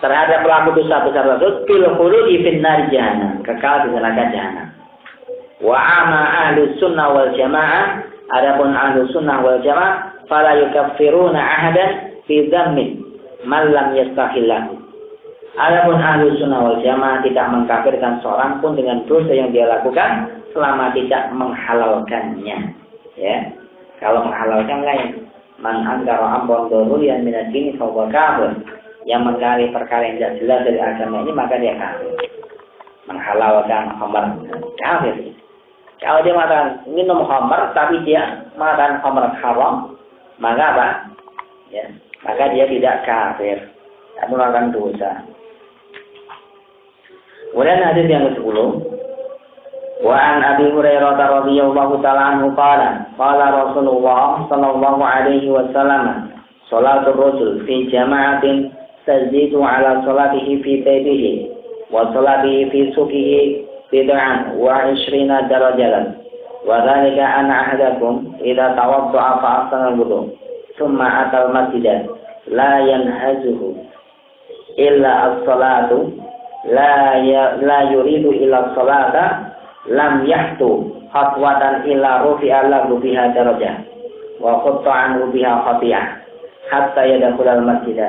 terhadap pelaku dosa besar tersebut fil khuludi fin nar jahannam, kekal di neraka jahanam. Wa ama ahlus sunnah wal jamaah, adapun ahlus sunnah wal jamaah fala yukaffiruna ahadan fi dzammin man lam yastahillahu. Adapun ahlus sunnah wal jamaah tidak mengkafirkan seorang pun dengan dosa yang dia lakukan selama tidak menghalalkannya, ya. Kalau menghalalkan lain, man angkara amron daruriyan min ad-din fa huwa kafir. Yang mengkari perkara yang tidak jelas dari agama ini, maka dia kafir. Menghalalkan khamar, kafir. Kalau dia mengatakan minum khamar tapi dia mengatakan khamar haram, maka apa? Ya, maka dia tidak kafir, tidak melakukan dosa. Kemudian hadis yang ke-10. Wa an Abi Hurairah radhiyallahu ta'ala anhu qala Rasulullah sallallahu alaihi wasallam salatul rajul fi jama'atin tazidu ala salatihi fi baitihi wa salatihi fi suqihi bid'an wa 20 darajatan wa dhalika an ahadakum idza tawadda'a fa ahsana al-wudu thumma atal masjid la yanhazuhu illa as-salatu la yuridu illa as-salata lam yahtu khatwatan illa rufi'a lahu biha darajah wa khutta anhu biha khati'ah hatta yadkhul al-masjid.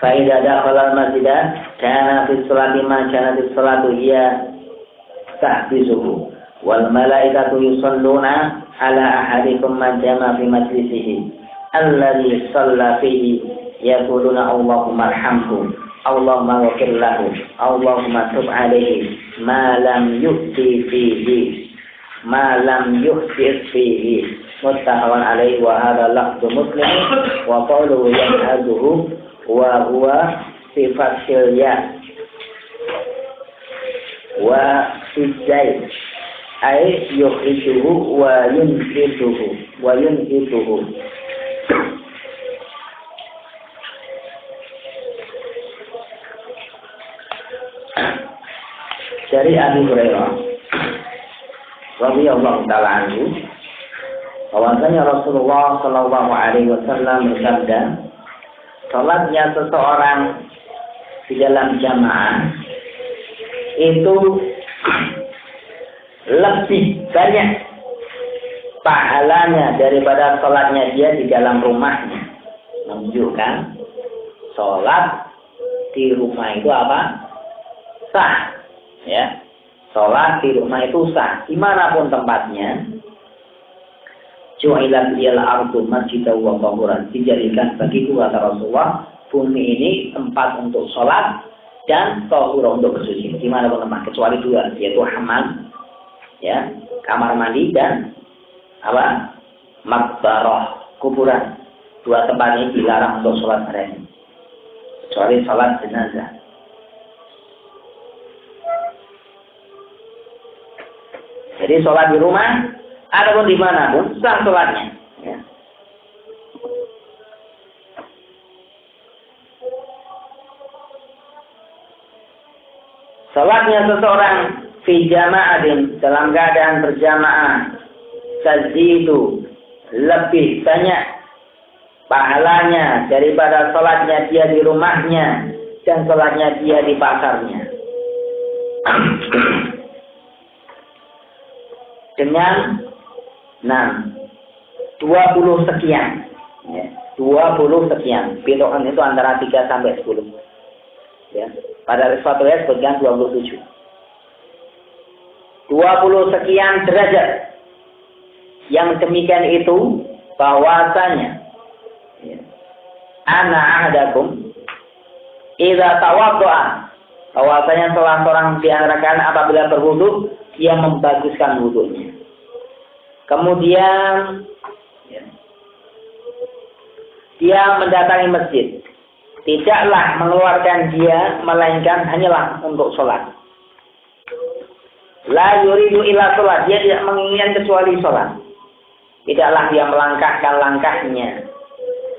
Fa idza dakhala al-masjid kana fi sholati ma kana fi sholati hiya tahbisuhu wal malaikatu yusalluna ala ahadikum man jama fi majlisihi alladhi shalla fihi yaquluna Allahumma arhamhu Allahumma ghfir lahu Allahumma tub alaihi ma lam yuhdi fihi muttafaqun alaihi wa hadha lafzu Muslim wa qawluhu yanhazuhu wa huwa sifatil ya wa sijai ay yukhrijuhu wa yunhituhu. Dari Abi Hurairah radhiyallahu ta'ala anhu bahwasanya Rasulullah sallallahu alaihi wasallam bersabda, salatnya seseorang di dalam jamaah itu lebih banyak pahalanya daripada salatnya dia di dalam rumahnya. Menunjukkan salat di rumah itu apa? Sah. Ya, sholat di rumah itu sah, dimanapun tempatnya. Ju'ilat liyal ardu masjidan wa tahuran, dijadikan bagiku kata Rasulullah bumi ini tempat untuk sholat dan tahur untuk bersuci. Dimanapun tempat kecuali dua, yaitu hammam, ya, kamar mandi dan apa? Maqbarah, kuburan. Dua tempat ini dilarang untuk sholat mereka, kecuali sholat jenazah. Jadi sholat di rumah, ataupun di mana pun sah sholatnya. Ya. Sholatnya seseorang fi jama'atin, dalam keadaan berjamaah, tazidu, lebih banyak pahalanya daripada sholatnya dia di rumahnya dan sholatnya dia di pasarnya. Dengan 20 sekian, ya, 20 sekian. Bitokan itu antara 3 sampai 10. Ya, pada suatu ayat sebutkan 27. 20 sekian derajat. Yang demikian itu bahwasanya, ya, ana ahdakum idza tawaddoa, bahwasanya salah seorang di antara kalian apabila berwudu dia membaguskan wudunya. Kemudian ya, dia mendatangi masjid. Tidaklah mengeluarkan dia melainkan hanyalah untuk sholat. La yuridu ila sholat, dia tidak menginginkan kecuali sholat. Tidaklah dia melangkahkan langkahnya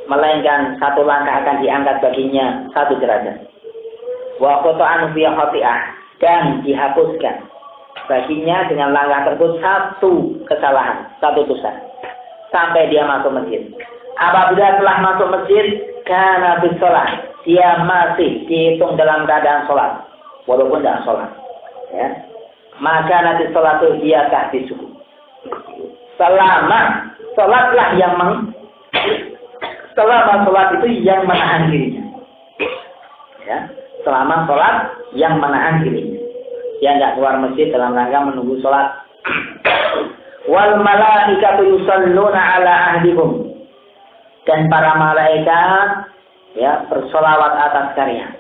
melainkan satu langkah akan diangkat baginya 1 derajat. Wa qata'an fi khati'ah, dan dihapuskan baginya dengan langkah tersebut 1 kesalahan, 1 dosa, sampai dia masuk masjid. Apabila telah masuk masjid, kana bis sholat, dia masih dihitung dalam keadaan sholat, walaupun tidak sholat. Ya. Maka nanti sholat itu dia tahbisuhu. Selama sholatlah yang selama sholat itu yang menahan dirinya. Ya. Selama sholat yang menahan dirinya. Dia tidak keluar masjid dalam rangka menunggu sholat. Wal malaikatu yusalluna ala ahdikum, dan para malaikat ya bersolawat atas kalian.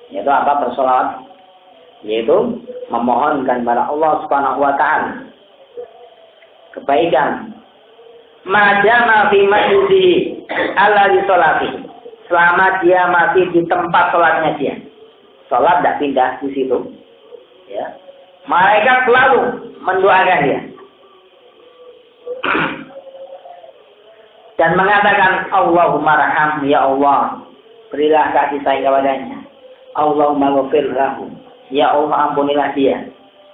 Yaitu apa bersolawat? Yaitu memohonkan kepada Allah Subhanahu wa taala kebaikan. Majama fi majlihi alladhi sholati, selama dia masih di tempat sholatnya dia. Sholat tidak pindah di situ. Ya. Malaikat selalu mendoakan dia. Dan mengatakan, Allahumma raham, ya Allah, berilah kasih sayang kepadanya. Allahumma ghafir lahu, ya Allah ampunilah dia.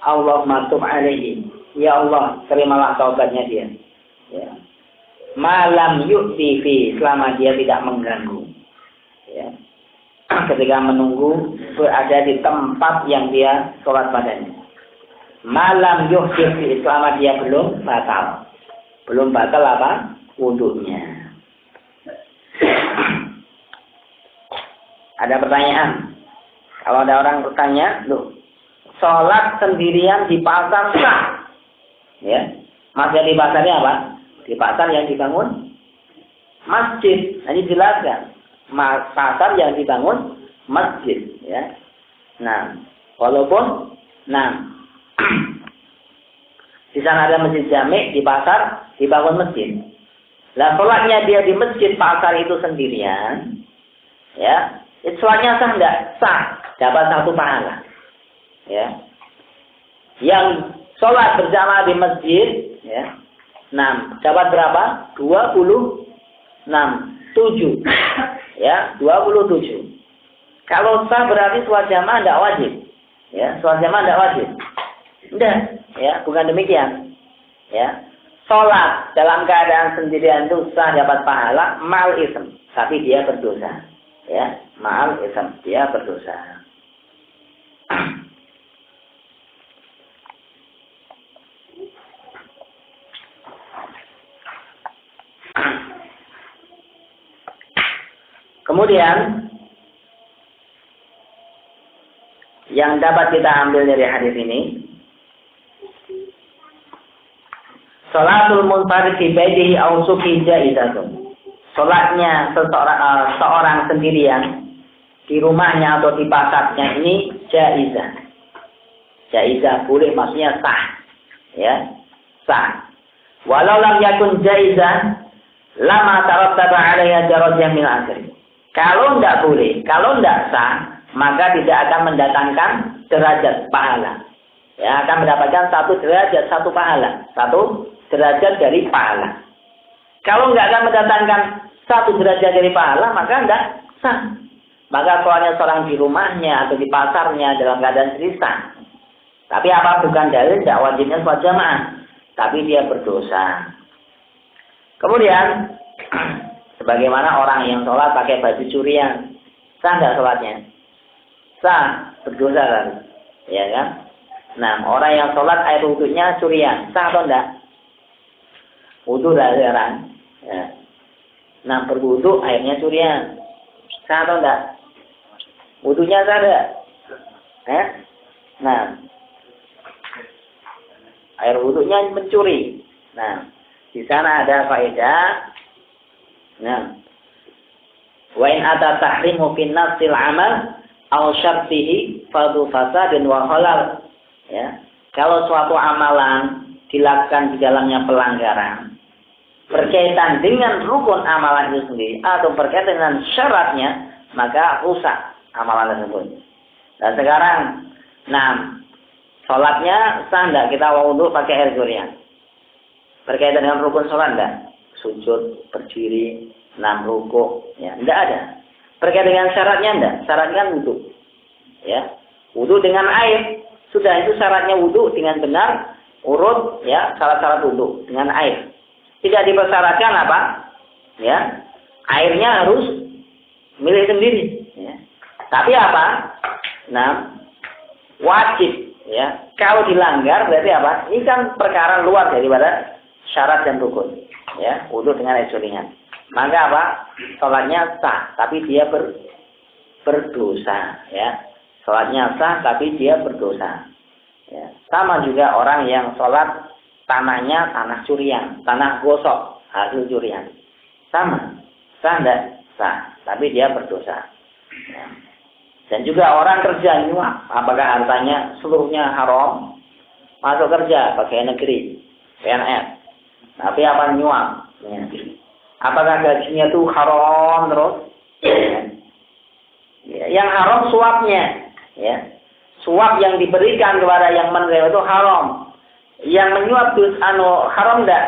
Allahumma tub alaihi, ya Allah terimalah taubatnya dia. Ya. Malam yu'ti fi, selama dia tidak mengganggu. Ya. Ketika menunggu berada di tempat yang dia sholat padanya. Malam yu'ti fi, selama dia belum batal. Belum batal apa? Wudunya. Ada pertanyaan? Kalau ada orang bertanya, loh, sholat sendirian di pasar sah? Ya, maksudnya di pasarnya apa? Di pasar yang dibangun masjid. Ini jelaskan. Pasar yang dibangun masjid. Ya. Nah, walaupun, di sana ada masjid jami, di pasar dibangun masjid. Lah sholatnya dia di masjid pasar itu sendirian, ya, sholatnya sah enggak? Sah, dapat satu pahala. Ya, yang sholat berjamaah di masjid, ya, dapat berapa? 27, ya, 27. Kalau sah berarti sholat jamaah enggak wajib, ya, sholat jamaah enggak wajib, enggak, ya, bukan demikian, ya. Sholat dalam keadaan sendirian itu sah dapat pahala mal ism, tapi dia berdosa. Ya, mal ism, dia berdosa. Kemudian yang dapat kita ambil dari hadis ini, sholatul munfarid fi baitihi aw suqi jaizatun. Salatnya seorang sendirian di rumahnya atau di pasarnya ini jaizah. Jaizah boleh, maksudnya sah. Ya, sah. Walau lam yakun jaizah lama tarattaba 'alaiha darajah min ajri. Kalau tidak boleh, kalau tidak sah, maka tidak akan mendatangkan derajat pahala. Ya, akan mendapatkan satu derajat, satu pahala. Satu derajat dari pahala. Kalau nggak akan mendatangkan satu derajat dari pahala, maka nggak sah. Maka soalnya seorang di rumahnya atau di pasarnya dalam keadaan sendiri sah. Tapi apa bukan dalil tidak wajibnya sholat jamaah, tapi dia berdosa. Kemudian, sebagaimana orang yang sholat pakai baju curian, sah nggak sholatnya? Sah, berdosa kan? Ya kan? Nah, orang yang sholat air wudhunya curian, sah atau enggak? Wudhu dah sekarang. Ya. Nah, berwudhu airnya curian, sah atau enggak? Wudhunya sah enggak? Nah, air wudhunya mencuri. Nah, di sana ada faedah. Nah, wa in ata tahrimu fi nafsil amal aw syartihi fadu fasadin wa halal. Ya, kalau suatu amalan dilakukan di dalamnya pelanggaran berkaitan dengan rukun amalan itu sendiri atau berkaitan dengan syaratnya, maka rusak amalan tersebut. Dan sekarang, sholatnya sah enggak kita wudhu pakai air curian? Berkaitan dengan rukun sholat enggak? Sujud, berdiri, rukuk, ya, enggak ada. Berkaitan dengan syaratnya enggak? Syaratnya kan wudhu. Ya, wudhu dengan air. Sudah, itu syaratnya wudhu dengan benar, urut, ya, syarat-syarat wudhu dengan air. Tidak dipersyaratkan apa? Ya, airnya harus milik sendiri. Ya. Tapi apa? Wajib. Ya, kalau dilanggar berarti apa? Ini kan perkara luar daripada syarat dan rukun. Ya, wudhu dengan air curian. Maka apa? Sholatnya sah, tapi dia berdosa. Ya. Sholatnya sah, tapi dia berdosa. Ya. Sama juga orang yang sholat tanahnya tanah curian, tanah gosok, hasil curian. Sama. Sah enggak? Sah, tapi dia berdosa. Ya. Dan juga orang kerja nyuap, apakah hartanya seluruhnya haram? Masuk kerja, pegawai negeri, PNS. Tapi apa nyuap? Ya. Apakah gajinya itu haram terus? Ya, yang haram suapnya, ya. Suap yang diberikan kepada yang menerima itu haram. Yang menyuap itu haram enggak?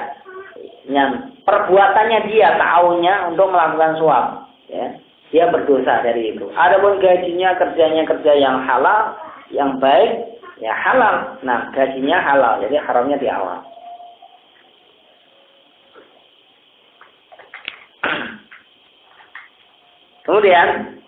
Yang perbuatannya dia tahunya untuk melakukan suap, ya. Dia berdosa dari itu. Adapun gajinya kerjanya kerja yang halal, yang baik, ya halal. Nah, gajinya halal, jadi haramnya di awal. Kemudian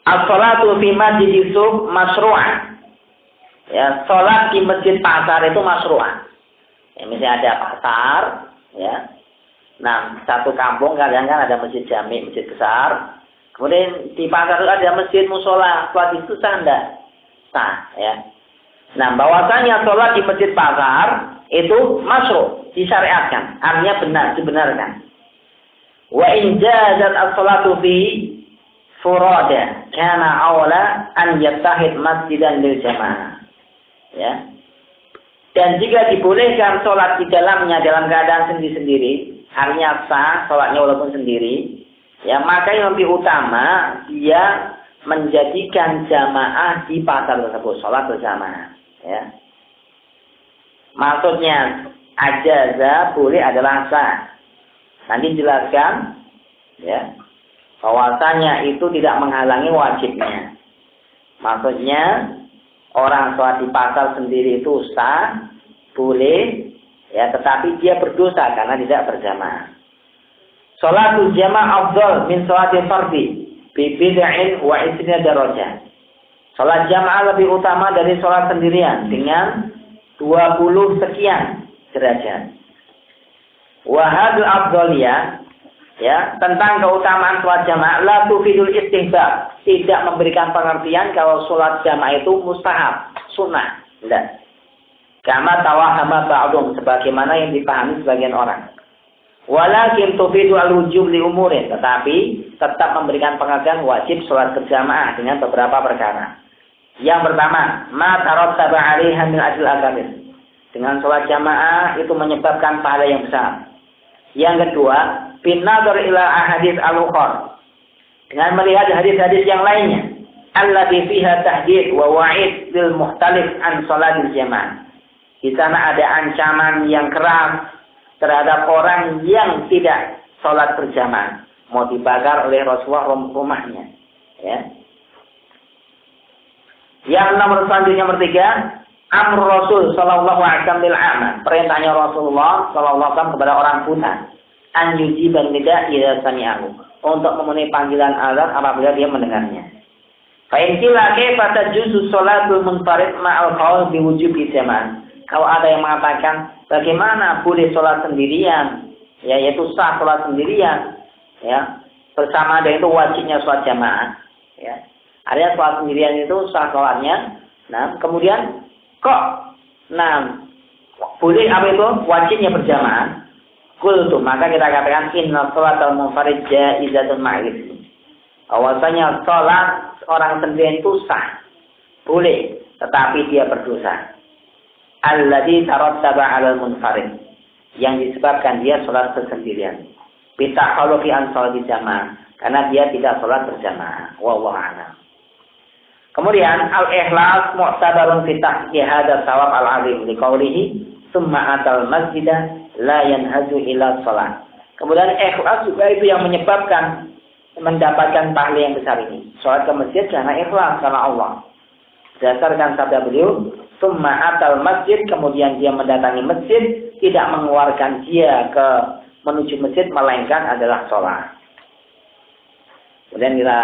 as-salatu fi masjid suq masyru'ah. Ya, salat di masjid pasar itu masyru'ah. Ya, misalnya ada pasar, ya. Nah, satu kampung kadang kan ada masjid jami, masjid besar. Kemudian di pasar itu ada masjid musola, salat itu sah enggak? Sah, ya. Nah, bahwasanya salat di masjid pasar itu masyru', disyariatkan, artinya benar, dibenarkan. Wa in jazat as-salatu fi furada kana awla an yattahid masjidan lil jamaah. Ya. Dan jika dibolehkan sholat di dalamnya dalam keadaan sendiri-sendiri, artinya sah sholatnya walaupun sendiri, ya maka yang lebih utama dia menjadikan jamaah di pasar tersebut, sholat berjamaah. Ya. Maksudnya ajaza boleh adalah sah. Nanti jelaskan, ya, bahwasanya itu tidak menghalangi wajibnya. Maksudnya orang sholat di pasar sendiri itu sah, boleh, ya, tetapi dia berdosa karena tidak berjamaah. Sholatul jamaah afdal min sholatil fardhi bi bid'in wa isrina darajah. Sholat jamaah lebih utama dari sholat sendirian dengan 20 sekian derajat. Wa hadul afdaliyah, ya, tentang keutamaan sholat jamaah la tufidul istihbab, tidak memberikan pengertian kalau sholat jamaah itu mustahab, sunnah, tidak. Kama tawahama ba'dhum, sebagaimana yang dipahami sebagian orang. Walakin tufidu al-wujub li umurin, tetapi tetap memberikan pengertian wajib sholat berjamaah dengan beberapa perkara. Yang pertama, ma tarattaba 'alaiha min ajl akabir. Dengan sholat jamaah itu menyebabkan pahala yang besar. Yang kedua, bin nadhar ila ahadits al-ukhra, dengan melihat hadis-hadis yang lainnya, allati fiha tahdid wa wa'id lil muhtalif an sholatil jamaah. Di sana ada ancaman yang keras terhadap orang yang tidak sholat berjamaah, mau dibakar oleh Rasulullah rumahnya. Ya. Yang nomor selanjutnya, nomor 3, amr Rasul sallallahu alaihi wasallam bil a'ma, perintahnya Rasulullah sallallahu alaihi wasallam kepada orang buta, an yujiban nida idza sami'ahu, untuk memenuhi panggilan azan apabila dia mendengarnya. Fa in qila kaifa tajuzu sholatul munfarid ma'al qaul bi wujubi jamaah. Kalau ada yang mengatakan bagaimana boleh sholat sendirian, ya, yaitu sah sholat sendirian, ya, bersama dengan itu wajibnya sholat jamaah, ya. Artinya sholat sendirian itu sah sholatnya. Nah, kemudian kok, boleh apa itu wajibnya berjamaah? Qultu, maka kita katakan inna sholatal munfarid jaizatun ma'rif. Bahwasanya sholat orang sendirian itu sah, boleh, tetapi dia berdosa. Alladzi tarattaba 'alal munfarid, yang disebabkan dia sholat sendirian. Bitakhalufi an sholati jamaah, karena dia tidak sholat berjamaah. Wallahu a'lam. Kemudian al-ikhlas mu'tabarun fi tahqiq hadzal thawab al-'azim liqaulihi tsumma atal masjidah la yanhazu ila shalah. Kemudian ikhlas juga itu yang menyebabkan mendapatkan pahala yang besar ini. Salat ke masjid karena ikhlas karena Allah. Berdasarkan sabda beliau, tsumma atal masjid, kemudian dia mendatangi masjid, tidak mengeluarkan dia ke menuju masjid melainkan adalah sholat. Kemudian kita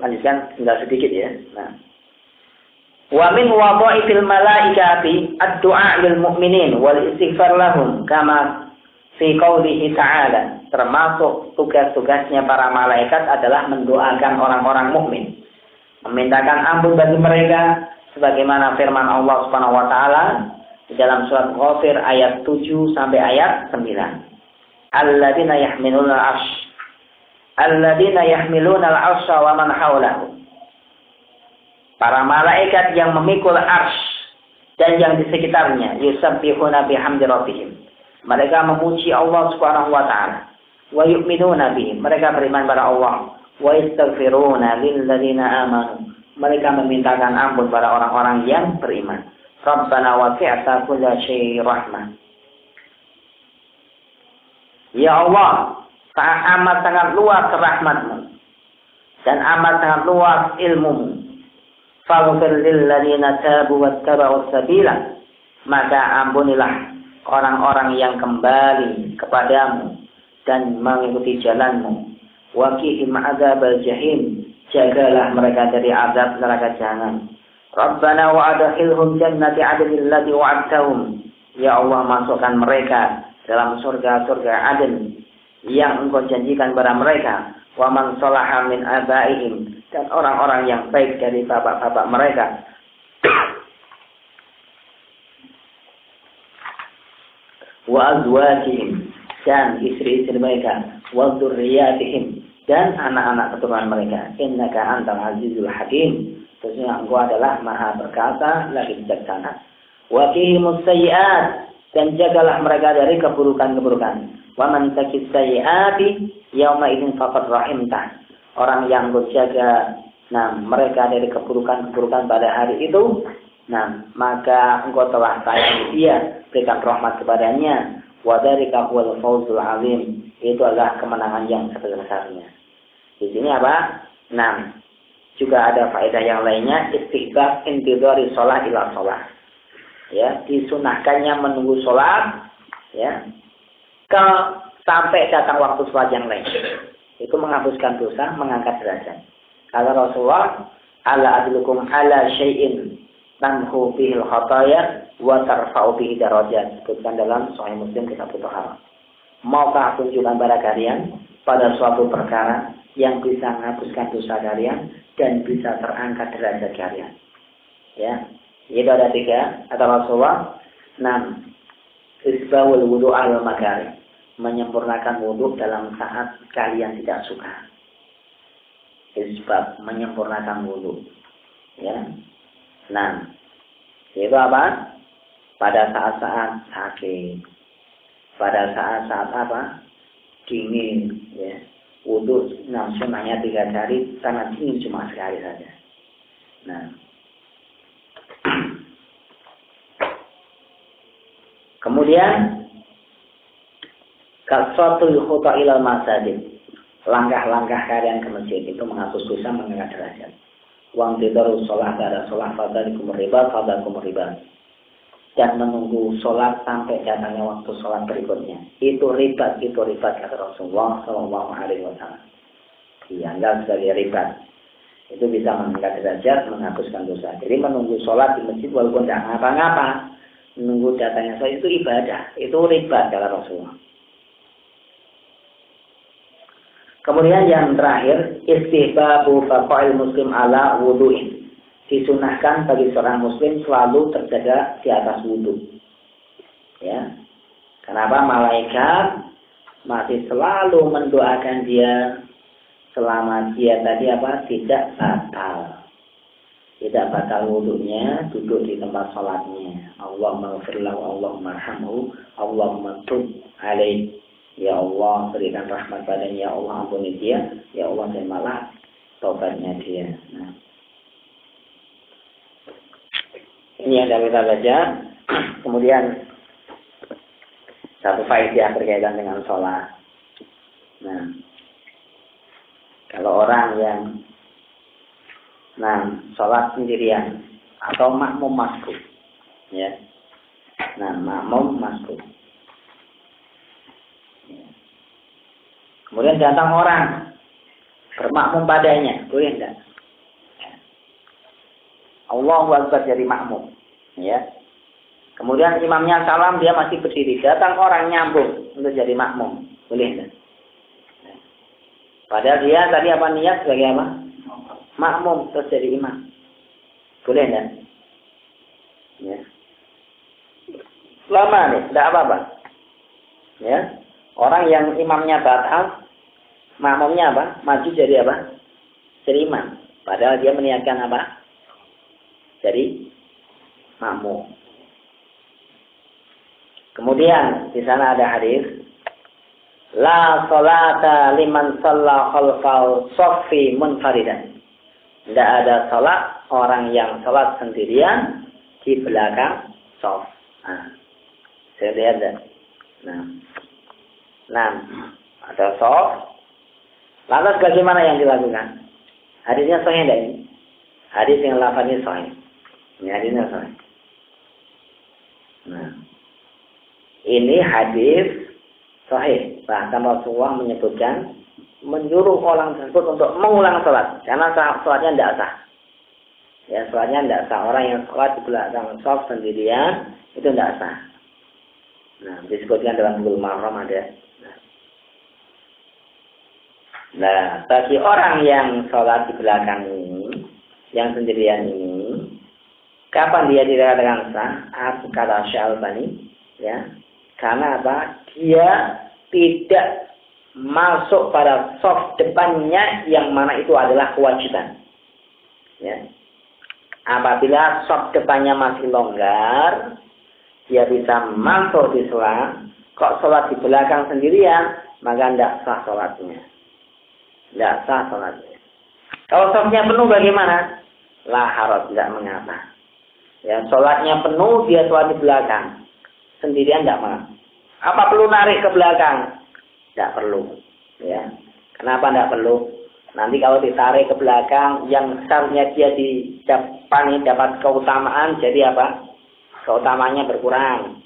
lanjutkan tinggal sedikit ya. Nah, wa min wadha'ifil malaikati ad-du'a lil mu'minin wal istighfar lahum kama fi qoulihi ta'ala. Termasuk tugas-tugasnya para malaikat adalah mendoakan orang-orang mukmin, memintakan ampun bagi mereka, sebagaimana firman Allah Subhanahu wa taala di dalam surat Ghafir ayat 7 sampai ayat 9. Alladzina yahmiluna al-'arsy, alladzina yahmiluna al-'arsya wa man haulahu. Para malaikat yang memikul arsy dan yang di sekitarnya. Yusabbihuna bihamdi rabbihim. Mereka memuji Allah Subhanahu wa taala. Wa yu'minuna bihi. Mereka beriman pada Allah. Wa yastaghfiruna lil ladzina amanu. Mereka memintakan ampun pada orang-orang yang beriman. Rabbana wasi'ta kulla syai'in rahmah. Ya Allah, amat sangat luas rahmat-Mu dan amat sangat luas ilmu-Mu. Faghfir lil ladzina tabu wattaba'us sabila. Maka ampunilah orang-orang yang kembali kepadamu dan mengikuti jalan-Mu. Waqihim adzabal jahim. Jagalah mereka dari azab neraka jahanam. Rabbana wa'adkhilhum jannati 'adnin allati wa'adtahum. Ya Allah, masukkan mereka dalam surga-surga Aden yang Engkau janjikan kepada mereka. Wa man shalaha min abaihim, dan orang-orang yang baik dari bapak-bapak mereka. Wa azwajihim, dan istri-istri mereka. Wa dzurriyyatihim, dan anak-anak keturunan mereka. Innaka antal azizul hakim. Sesungguhnya Engkau adalah maha perkasa lagi bijaksana. Wa qihimus sayyi'at, dan jagalah mereka dari keburukan-keburukan. Wa man taqis sayyi'ati yauma idzin faqad rahimtah. Orang yang menjaga mereka dari keburukan-keburukan pada hari itu, maka Engkau telah sayangi dia, berikan rahmat kepadanya. Wa dzalika huwal fawzul 'azim. Itu adalah kemenangan yang sebesar-besarnya. Di sini apa? Juga ada faedah yang lainnya, istihbab intidhari shalah ila shalah. Ya, disunahkannya menunggu sholat, ya, sampai datang waktu sholat yang lain. Itu menghapuskan dosa, mengangkat derajat. Kata Rasulullah, ala adlukum ala syai'in tamhu bihil khataya wa tarfa'u bihi darajat. Disebutkan dalam Sahih Muslim kitab Thaharah. Maukah tunjukkan pada kalian pada suatu perkara yang bisa menghapuskan dosa kalian dan bisa terangkat derajat kalian. Ya. Itu ada 3 kata Rasulullah. 6. Isbahul wudu' al makari, menyempurnakan wudu dalam saat kalian tidak suka. Isbah, menyempurnakan wudu. Ya. 6. Itu apa? Pada saat-saat sakit. Pada saat-saat apa? Dingin. Ya. Wudu sunnahnya 3 kali, sangat dingin cuma sekali saja. Kemudian kasratul khuta ilal masajid, langkah-langkah kalian ke masjid itu menghapus dosa, mengangkat derajat. Wa tidarus shalah pada shalah fadzalikum riba fadzalikum riba, dan menunggu sholat sampai datangnya waktu sholat berikutnya. Itu ribat kata Rasulullah Shallallahu Alaihi Wasallam. Dianggap sebagai ribat. Itu bisa mengangkat derajat, menghapuskan dosa. Jadi menunggu sholat di masjid walaupun tidak ngapa-ngapa, menunggu datangnya sholat itu ibadah. Itu ribat kata Rasulullah. Kemudian yang terakhir, istihbabu baqa'il muslim ala wudu'in. Disunahkan bagi seorang muslim selalu terjaga di atas wudu. Ya. Kenapa? Malaikat masih selalu mendoakan dia selama dia tadi tidak batal. Tidak batal wudunya, duduk di tempat sholatnya. Allahumma ighfir lahu, Allahumma arhamhu, Allahumma tub alaih. Ya Allah, berikan rahmat padanya, ya Allah ampuni dia, ya Allah terimalah taubatnya dia. Ini yang kita baca. Kemudian satu faedah berkaitan dengan sholat. Kalau orang yang sholat sendirian atau makmum masbuk, ya. Makmum masbuk. Kemudian datang orang bermakmum padanya, boleh enggak? Allahu Akbar jadi makmum, ya. Kemudian imamnya salam, dia masih berdiri. Datang orang nyambung untuk jadi makmum, boleh enggak? Padahal dia tadi niat sebagai apa? Makmum terus jadi imam, boleh enggak? Ya. Lama nih, enggak apa-apa. Ya. Orang yang imamnya batal, makmumnya apa? Maju jadi apa? Jadi imam. Padahal dia meniatkan apa? Jadi makmum. Kemudian di sana ada hadis, la salata liman shalla khalfal shaffi munfaridan. Tidak ada salat orang yang salat sendirian di belakang shaf. Nah, saya lihat dah. Nah, ada shaf. Lantas bagaimana yang dilakukan? Hadisnya sahih tidak ini? Hadis yang lafaznya sahih. Ini hadisnya sahih. Nah, ini hadis sahih. Bahkan Rasulullah menyebutkan menyuruh orang tersebut untuk mengulang salat karena salatnya tidak sah. Ya, salatnya tidak sah. Orang yang salat di belakang shaf sendirian itu tidak sah. Nah, disebutkan dalam Bulughul Maram ada. Nah, bagi orang yang sholat di belakang ini, yang sendirian ini, kapan dia dikatakan sah? Kata Syalbani, ya, karena apa? Dia tidak masuk pada shaf depannya, yang mana itu adalah kewajiban. Ya, apabila shaf depannya masih longgar, dia bisa masuk di sholat. Kok sholat di belakang sendirian, maka tidak sah sholatnya. Tidak sah sholatnya. Kalau shafnya penuh bagaimana? La haraj, tidak mengapa. Ya, sholatnya penuh, dia sholat di belakang. Sendirian tidak mengapa. Apa perlu narik ke belakang? Tidak perlu. Ya. Kenapa tidak perlu? Nanti kalau ditarik ke belakang, yang seharusnya dia di depan dapat keutamaan, jadi apa? Keutamaannya berkurang.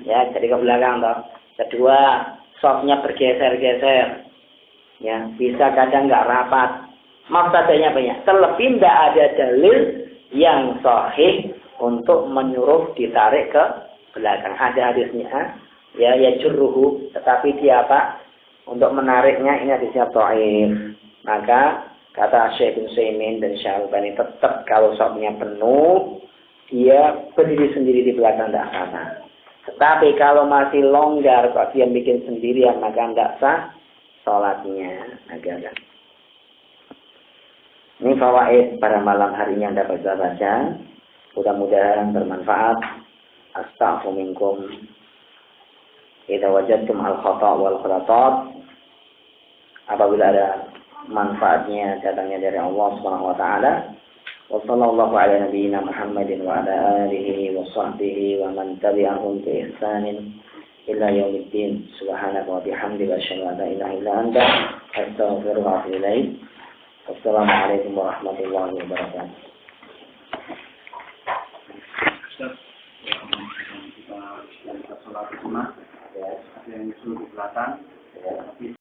Ya, jadi ke belakang toh. Kedua, shafnya bergeser-geser. Ya, bisa kadang nggak rapat. Maksudnya banyak. Terlebih tidak ada dalil yang sahih untuk menyuruh ditarik ke belakang. Ada hadisnya, ya jurruhu, tetapi dia apa? Untuk menariknya ini hadisnya dhaif. Maka kata Syekh bin Utsaimin dan Syalbani, tetap kalau shafnya penuh, dia berdiri sendiri di belakang tidak apa. Tetapi kalau masih longgar, kok dia bikin sendirian, maka tidak sah sholatnya. Agak. Ini fawaid pada malam harinya yang dapat saya baca. Mudah-mudahan bermanfaat. Astaghfiru minkum idza wajadtum al-khata' wal khalatat. Apabila ada manfaatnya datangnya dari Allah Subhanahu wa taala. Wa sallallahu ala nabiyyina Muhammadin wa ala alihi wa sahbihi wa man tabi'ahum bi ihsanin ila yaumiddin. Subhanaka wa bihamdika asyhadu an la ilaha illa anta astaghfiruka wa atubu ilaik. Wassalamualaikum warahmatullahi wabarakatuh. Kita sholat sunat, ada yang disuruh di belakang, tapi